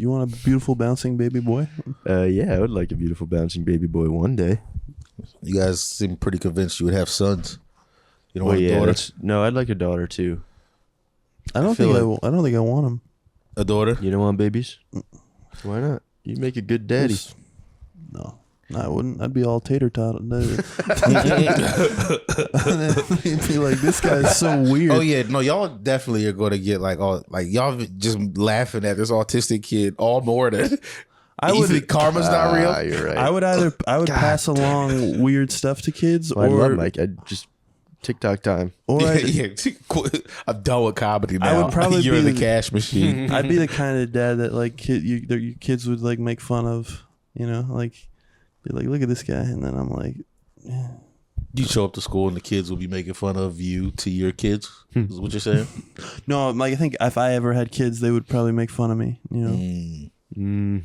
want a beautiful bouncing baby boy? Yeah, I would like a beautiful bouncing baby boy one day. You guys seem pretty convinced you would have sons. You don't Well, want a yeah, daughter? no, I'd like a daughter too. I don't feel think I don't think I want him. A daughter? You don't want babies? Why not? You make a good daddy. No. I wouldn't. I'd be all tater tot. He'd be like, this guy's so weird. Oh yeah, no, y'all definitely are going to get like all like y'all just laughing at this autistic kid all morning. I You would. think karma's not real? You're right. I would pass along weird stuff to kids, I love or Mike. I just TikTok time. or I'd, Yeah, I'm done with comedy now. I would probably You're be the cash machine. I'd be the kind of dad that like your kids would like make fun of, you know, like be like, look at this guy, and then I'm like, yeah. You show up to school and the kids will be making fun of you to your kids. Is what you're saying? No, like I think if I ever had kids, they would probably make fun of me. You know,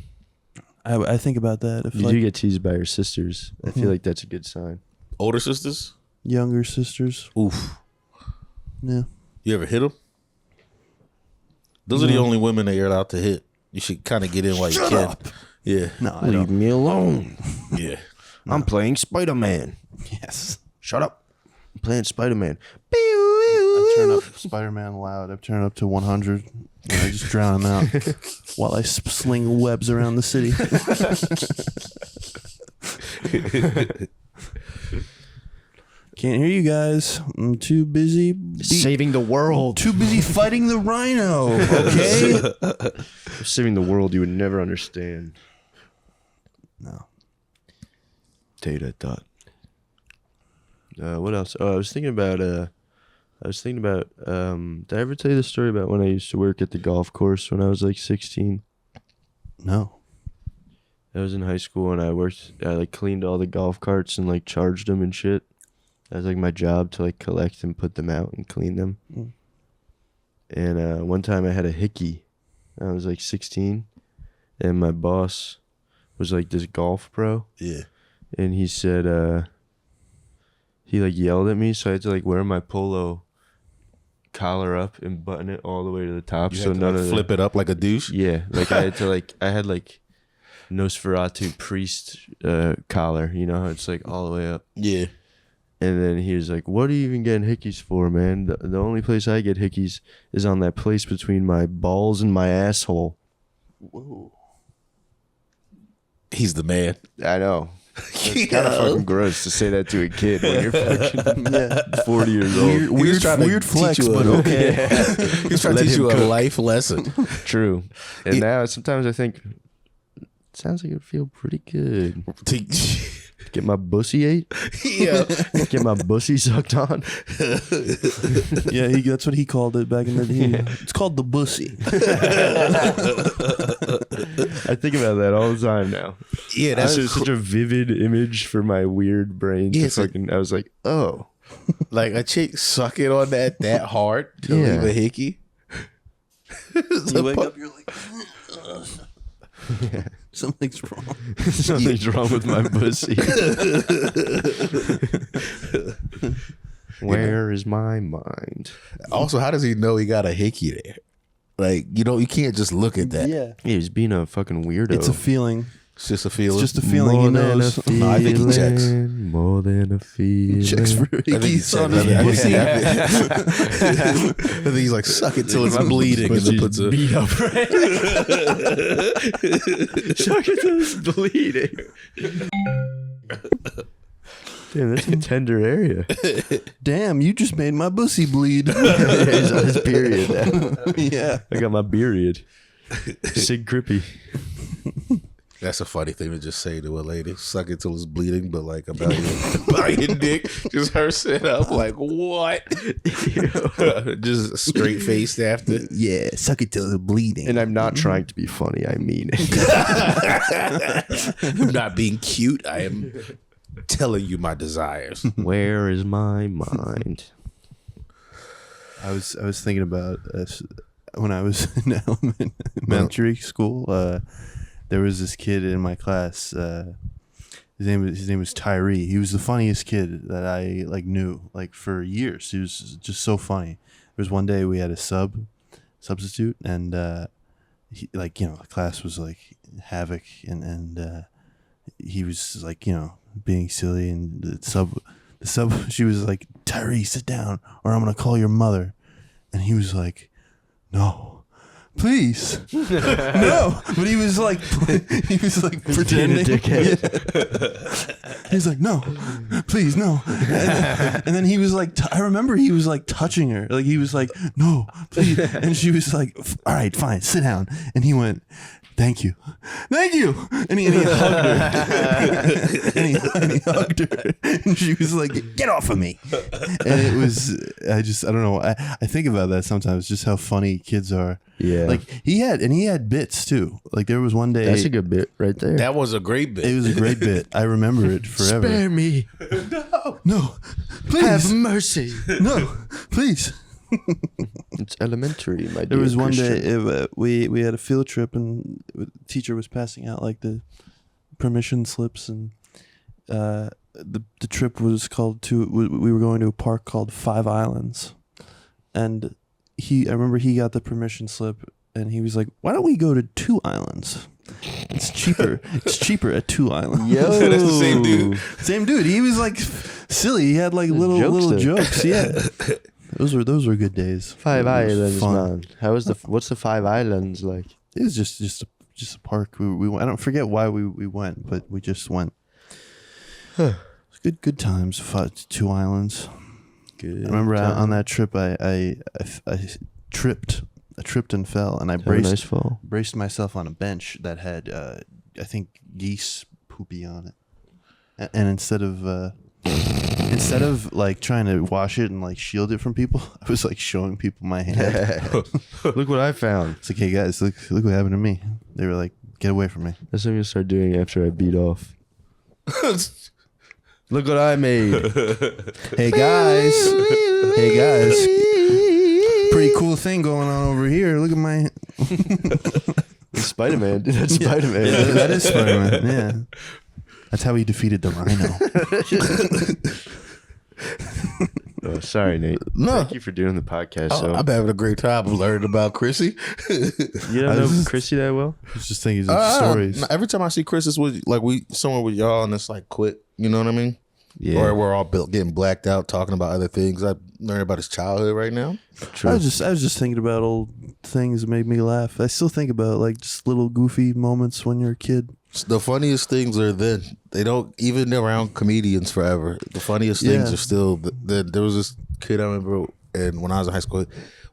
I think about that. If You like do get teased by your sisters. I feel like that's a good sign. Older sisters? younger sisters, Oof. yeah. You ever hit them? Those are the only women that you're allowed to hit. You should kind of get in while you can. up. Yeah. No, I don't. me alone. Yeah. I'm playing Spider-Man. Yes. Shut up. I'm playing Spider-Man. I turn up Spider-Man loud. I turn it up to 100, and I just drown him out while I sling webs around the city. Can't hear you guys. I'm too busy. Saving the world. Too busy fighting the rhino. Okay. Saving the world you would never understand. No. Tater thought. What else? Oh, I was thinking about did I ever tell you the story about when I used to work at the golf course when I was like 16? No. I was in high school and I like cleaned all the golf carts and like charged them and shit. That was like my job to like collect and put them out and clean them. Mm. And one time I had a hickey. I was like 16 and my boss was like this golf pro. Yeah. And he said, he like yelled at me, so I had to like wear my polo collar up and button it all the way to the top. You So had to, none like, of flip it up like a douche. Yeah, like I had to I had like Nosferatu priest collar, you know, it's like all the way up. Yeah. And then he was like, "What are you even getting hickeys for, man? The only place I get hickeys is on that place between my balls and my asshole." Whoa. He's the man. I know. It's kind of fucking gross to say that to a kid when you're fucking 40 years old. Weird flex, but okay. He's trying to teach you a life lesson. True. And now sometimes I think, it sounds like it would feel pretty good. Get my bussy ate? Yeah. Get my bussy sucked on? Yeah, that's what he called it back in the day. It's called the bussy. I think about that all the time now. Yeah, that's That's such a vivid image for my weird brain. Yeah, To it's like- fucking, I was like, oh. like a chick sucking on that hard to Yeah. leave a hickey. You wake up, you're like, something's wrong. Something's wrong with my pussy. Where is my mind? Also, how does he know he got a hickey there? Like, you can't just look at that. Yeah. He was being a fucking weirdo. It's a feeling. It's just a feeling. It's just a feeling. He knows. No, I think he checks. More than a feeling. Checks for I think he hickeys said on that. his I pussy. think he's like, suck it till it's bleeding, and then puts a. beat up, right? Suck it till it's bleeding. Damn, that's a tender area. Damn, you just made my bussy bleed. He's on his period now. Yeah. I got my period. Sig Crippy. That's a funny thing to just say to a lady. Suck it till it's bleeding, but like about your dick, just her sit up like what? Just straight faced after. Yeah, suck it till it's bleeding. And I'm not trying to be funny. I mean it. I'm not being cute. I am telling you my desires. Where is my mind? I was thinking about when I was in elementary school. There was this kid in my class. His name was Tyree. He was the funniest kid that I knew for years. He was just so funny. There was one day we had a substitute, and he, the class was like havoc, and he was being silly, and the sub she was like, Tyree, sit down or I'm gonna call your mother. And he was like, no, please, no. But he was like pretending. He's like, no, please, no. And then he was like, I remember he was like touching her. Like he was like, no, please. And she was like, all right, fine, sit down. And he went, thank you. And he hugged her. and he hugged her. And she was like, get off of me. And it was, I don't know. I think about that sometimes, just how funny kids are. Yeah. Like he had bits too. Like there was one day. That's a good bit right there. That was a great bit. It was a great bit. I remember it forever. Spare me. No, please. Have mercy. No, please. It's elementary, my dear. There was one Christian. day we had a field trip and the teacher was passing out like the permission slips, and the trip was called we were going to a park called Five Islands, and I remember he got the permission slip and he was like, why don't we go to Two Islands? It's cheaper. It's cheaper at Two Islands. Yo. That's the same dude. Same dude. He was like silly. He had like little jokes. Yeah. Those were good days. Five It was Islands, fun. man. What's the Five Islands like? It was just a park. We went. I don't forget why we went, but we just went. Good times. Two Islands. Good. I remember on that trip, I tripped and fell, and I Have a nice fall. braced myself on a bench that had I think geese poopy on it, and instead of like trying to wash it and like shield it from people, I was like showing people my hand. Look what I found. It's like, hey guys, look what happened to me. They were like, get away from me. That's what I'm gonna start doing after I beat off. Look what I made. Hey guys, pretty cool thing going on over here. Look at my. Spider-Man. Dude, that's Spider-Man. Yeah, that is Spider-Man. Yeah, that's how he defeated the Rhino. Oh, sorry, Nate. No. Thank you for doing the podcast. I'm having a great time learning about Chrissy. You don't know Chrissy that well? I was just thinking of stories. Every time I see Chris, it's with like we somewhere with y'all, and it's like quick. You know what I mean? Yeah. Or we're all getting blacked out talking about other things. I learned about his childhood right now. True. I was just thinking about old things that made me laugh. I still think about like just little goofy moments when you're a kid. The funniest things are then. They don't even around comedians forever. The funniest things are still. There was this kid I remember, and when I was in high school,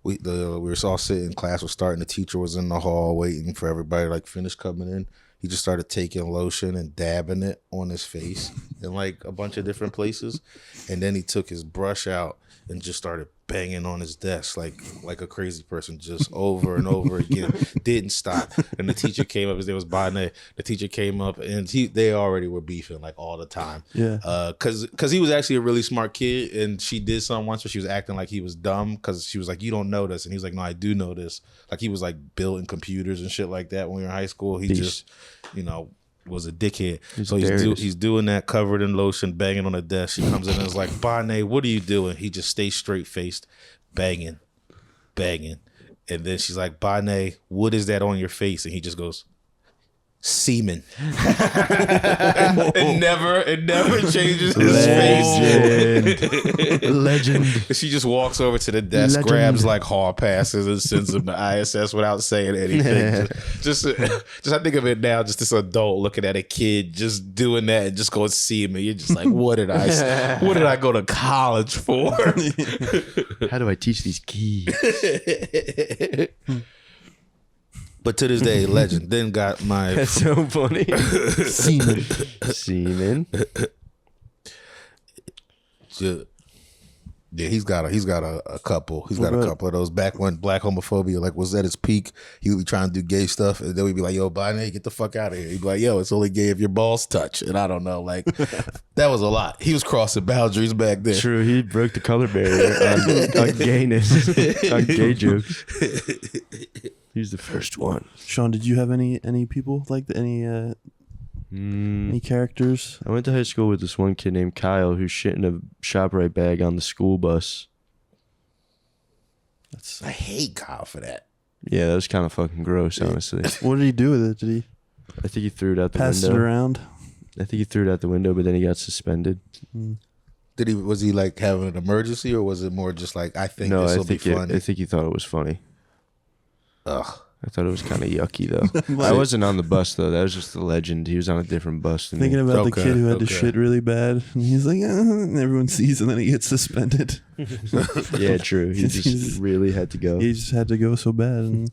we were all sitting in class was starting. The teacher was in the hall waiting for everybody to like finish coming in. He just started taking lotion and dabbing it on his face in like a bunch of different places, and then he took his brush out and just started banging on his desk like a crazy person, just over and over again. Didn't stop. And the teacher came up, his name was Bonnet. The teacher came up and they already were beefing like all the time. Yeah. Cause he was actually a really smart kid, and she did something once where she was acting like he was dumb because she was like, you don't know this, and he was like, no, I do know this. Like he was like building computers and shit like that when we were in high school. He just, was a dickhead. So he's doing that, covered in lotion, banging on the desk. She comes in and is like, Bonnet, what are you doing? He just stays straight faced, banging. And then she's like, Bonnet, what is that on your face? And he just goes, semen. It never changes his face. Legend. She just walks over to the desk, grabs like hall passes, and sends him to ISS without saying anything. just I think of it now, just this adult looking at a kid just doing that and just going semen. You're just like, what did I go to college for? How do I teach these kids? But to this day, legend. Then got my That's so funny. Semen. Yeah, he's got a couple. He's got a couple of those. Back when black homophobia like was at its peak, he would be trying to do gay stuff, and then we'd be like, "Yo, Bonnet, get the fuck out of here." He'd be like, "Yo, it's only gay if your balls touch." And I don't know, like that was a lot. He was crossing boundaries back then. True, he broke the color barrier on gayness, on gay jokes. He's the first one. Sean, did you have any people like that? Any characters? I went to high school with this one kid named Kyle who shit in a ShopRite bag on the school bus. I hate Kyle for that. Yeah, that was kind of fucking gross, honestly. What did he do with it? Did he I think he threw it out the pass window. it around? I think he threw it out the window, but then he got suspended. Was he like having an emergency, or was it more just like, I think this will be funny? I think he thought it was funny. Ugh. I thought it was kind of yucky though. I wasn't on the bus though. That was just the legend. He was on a different bus than me. Thinking about the Okay, kid who had to okay. shit really bad, and he's like, and everyone sees, and then he gets suspended. Yeah, true. He just really had to go. He just had to go so bad. And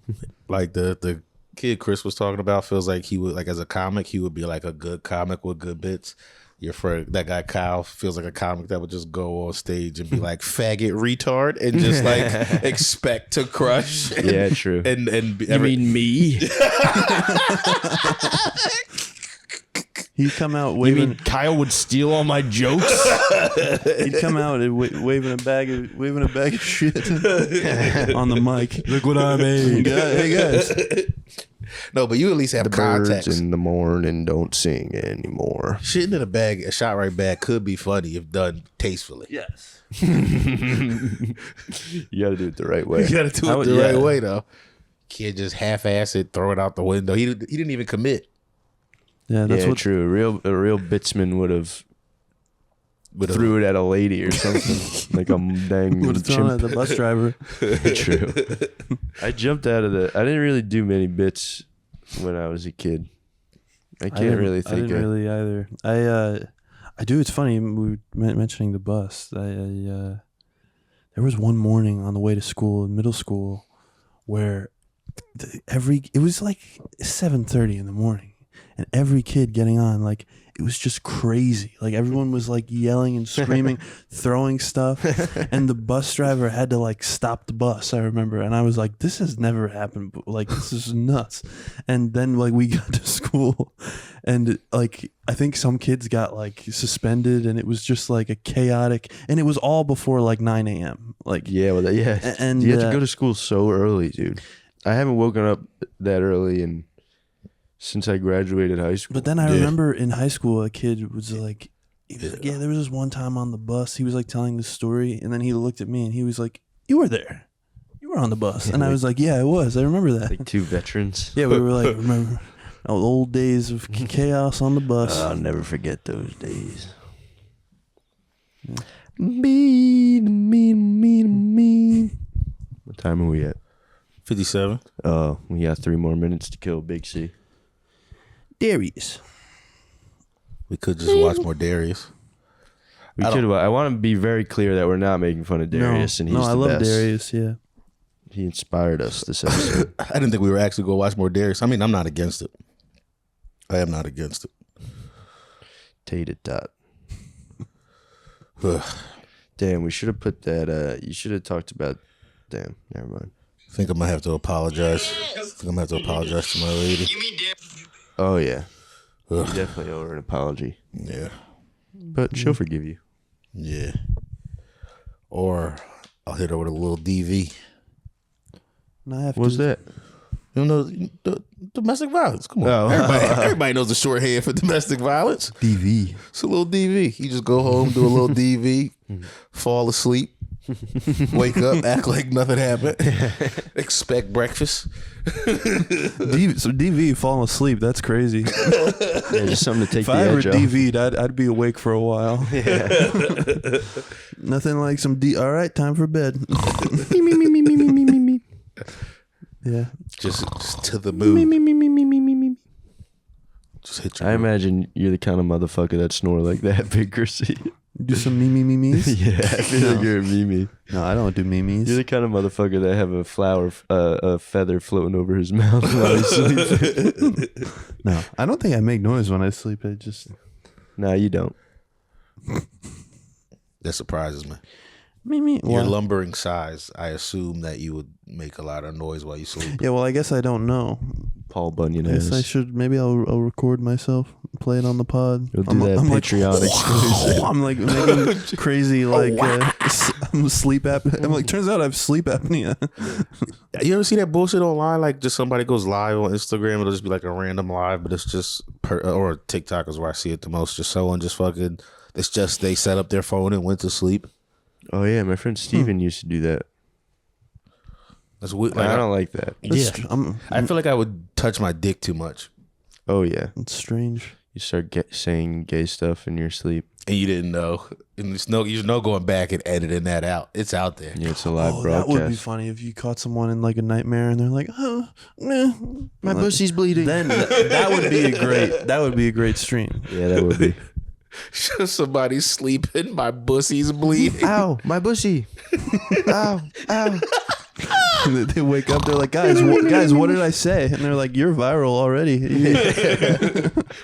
Like the kid Chris was talking about feels like he would, like as a comic, he would be like a good comic with good bits. Your friend, that guy Kyle, feels like a comic that would just go on stage and be like faggot retard and just like expect to crush. Yeah, true. And You mean me? he'd come out You waving. mean Kyle would steal all my jokes? He'd come out and waving a bag of shit on the mic. Look what I made. Hey guys. no, but you at least have The birds context. in the morning don't sing anymore. Shitting in a bag, a shot right bag, could be funny if done tastefully. Yes. You got to do it the right way. You got to do I it would- the yeah. right way, though. Kid just half-ass it, throw it out the window. He didn't even commit. Yeah, that's Yeah, what. true. A real bitsman would have With threw it at a lady or something, like a dang Would have thrown at chimp. the bus driver. True. I jumped out of the. I didn't really do many bits when I was a kid. I can't really I think didn't of. really either. I do. It's funny. We were mentioning the bus. There was one morning on the way to school in middle school where it was like 7:30 in the morning, and every kid getting on, like, it was just crazy. Like, everyone was like yelling and screaming, throwing stuff, and the bus driver had to like stop the bus. I remember, and I was like, "This has never happened. Like, this is nuts." And then like we got to school, and like I think some kids got like suspended, and it was just like a chaotic. And it was all before like 9 a.m. Like, Yeah, well, yeah. And, you have to go to school so early, dude. I haven't woken up that early since I graduated high school. But then I remember in high school, a kid was like, yeah, there was this one time on the bus. He was like telling this story, and then he looked at me and he was like, "You were there. You were on the bus." And I was like, "Yeah, I was. I remember that." Like two veterans. Yeah, we were like, remember the old days of chaos on the bus. I'll never forget those days. Me. What time are we at? 57. Oh, we got 3 more minutes to kill Big C. Darius. We could just watch more Darius. We could. I want to be very clear that we're not making fun of Darius, and he's I the love best. Darius. Yeah. He inspired us this episode. I didn't think we were actually going to watch more Darius. I mean, I'm not against it. I am not against it. Tater tot. Damn, we should have put that. You should have talked about. Damn, never mind. I think I might have to apologize. I think I'm going to have to apologize to my lady. Oh yeah, you Ugh. definitely owe her an apology, Yeah. but she'll forgive you. Yeah. Or I'll hit her with a little DV. And I have What's to, that? You know, domestic violence. Come on. Oh. Everybody knows the shorthand for domestic violence. DV. It's a little DV. You just go home, do a little DV, fall asleep, wake up, act like nothing happened, expect breakfast. So DV, falling asleep. That's crazy. Yeah, just something to take If the I ever edge off. DV'd, I'd be awake for a while. Nothing like some all right, time for bed. Yeah. Just to the moon. Just hit your I imagine you're the kind of motherfucker that snore like that, Big Chrissy. Do some memes. Yeah, I feel like you're a meme. No, I don't do memes. You're the kind of motherfucker that have a feather floating over his mouth while he's sleeping. No, I don't think I make noise when I sleep. I just No, you don't. That surprises me. me. Your lumbering size, I assume that you would make a lot of noise while you sleep. Yeah, well, I guess I don't know. Paul Bunyan I guess I has. should. Maybe I'll record myself, play it on the pod. You'll do that Patreon exclusive. I'm like making crazy I'm sleep apnea. I'm like, turns out I have sleep apnea. You ever see that bullshit online? Like, just somebody goes live on Instagram. It'll just be like a random live, but it's just or TikTok is where I see it the most. Just someone just fucking. It's just they set up their phone and went to sleep. Oh yeah, my friend Steven used to do that. That's weird. I don't like that. Yeah, I'm I feel like I would touch my dick too much. Oh yeah. It's strange. you start saying gay stuff in your sleep. And you didn't know. And there's no going back and editing that out. It's out there. Yeah, it's a live That broadcast. would be funny if you caught someone in like a nightmare and they're like, "Oh, My pussy's bleeding." Then that would be a great stream. Yeah, that would be. Somebody's sleeping, my pussy's bleeding. Ow, my bussy. Ow, ow. And they wake up, they're like, guys, what did I say? And they're like, you're viral already.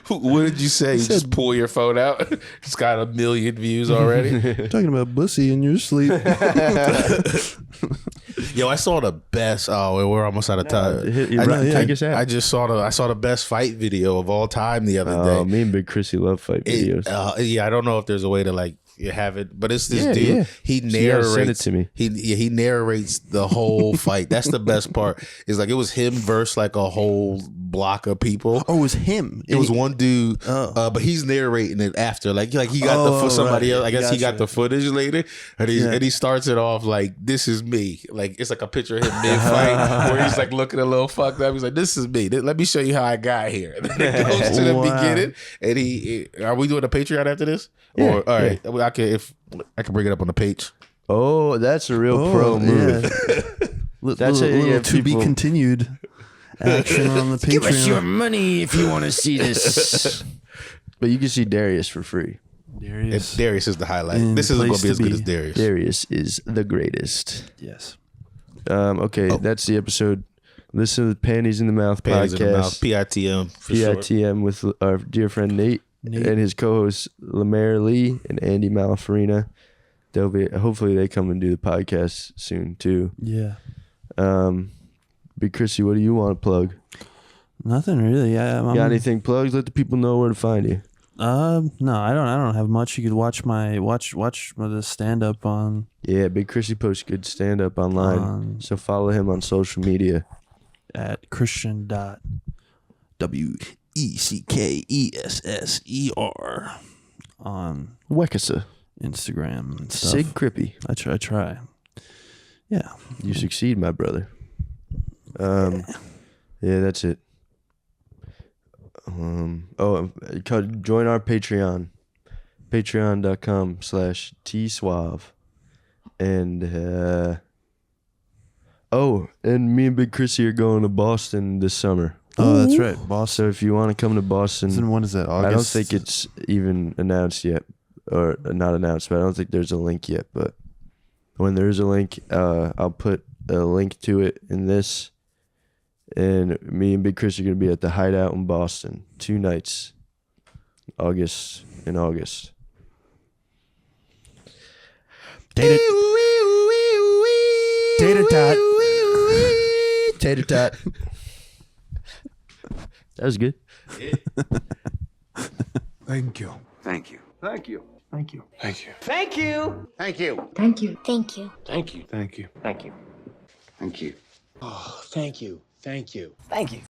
What did you say? You just pull your phone out. It's got 1 million views already. Talking about bussy in your sleep. Yo, I saw the best. Oh, we're almost out of time. I just saw the best fight video of all time the other day. Me and Big Chrissy love fight videos. Yeah, I don't know if there's a way to like have it, but it's this dude. Yeah. He narrates. Send it to me. He narrates the whole fight. That's the best part. It's like it was him versus like a whole block of people. Oh, it was him. It was one dude, but he's narrating it after. Like he got somebody else. I guess he got the footage later, and he starts it off like, "This is me." Like it's like a picture of him mid fight where he's like looking a little fucked up. He's like, "This is me. Let me show you how I got here." And then it goes to the beginning, and are we doing a Patreon after this? Yeah, Or all right, I can bring it up on the page. Oh, that's a real pro move. Yeah. That's little to be continued action on the Patreon. Give us your money if you want to see this. But you can see Darius for free. Darius is the highlight. This isn't going to be as good as Darius. Darius is the greatest. Yes. Okay, that's the episode. Listen to the Panties in the Mouth Panties podcast. in the Mouth, PITM. PITM with our dear friend Nate. And his co-hosts Lemaire Lee and Andy Malafarina. Hopefully they come and do the podcast soon too. Yeah. Big Chrissy, what do you want to plug? Nothing really. Got anything plugs? Let the people know where to find you. No, I don't have much. You could watch the stand up on. Yeah, Big Chrissy posts good stand up online. So follow him on social media at Christian.WECKESSER on Wekasa Instagram and stuff. Sig Crippy. I try. Yeah. You succeed, my brother. Yeah, that's it. Join our Patreon. Patreon.com/TSuave. And and me and Big Chrissy are going to Boston this summer. Oh, that's right. Boston. So if you want to come to Boston, When is that? August? I don't think it's even announced yet, or not announced, but I don't think there's a link yet. But when there is a link, I'll put a link to it in this. And me and Big Chris are going to be at the Hideout in Boston 2 nights, in August. Tater tot. Tater tot. That was good. Thank you. Thank you. Thank you. Thank you. Thank you. Thank you. Thank you. Thank you. Thank you. Thank you. Thank you. Thank you. Thank you. Oh, thank you. Thank you. Thank you.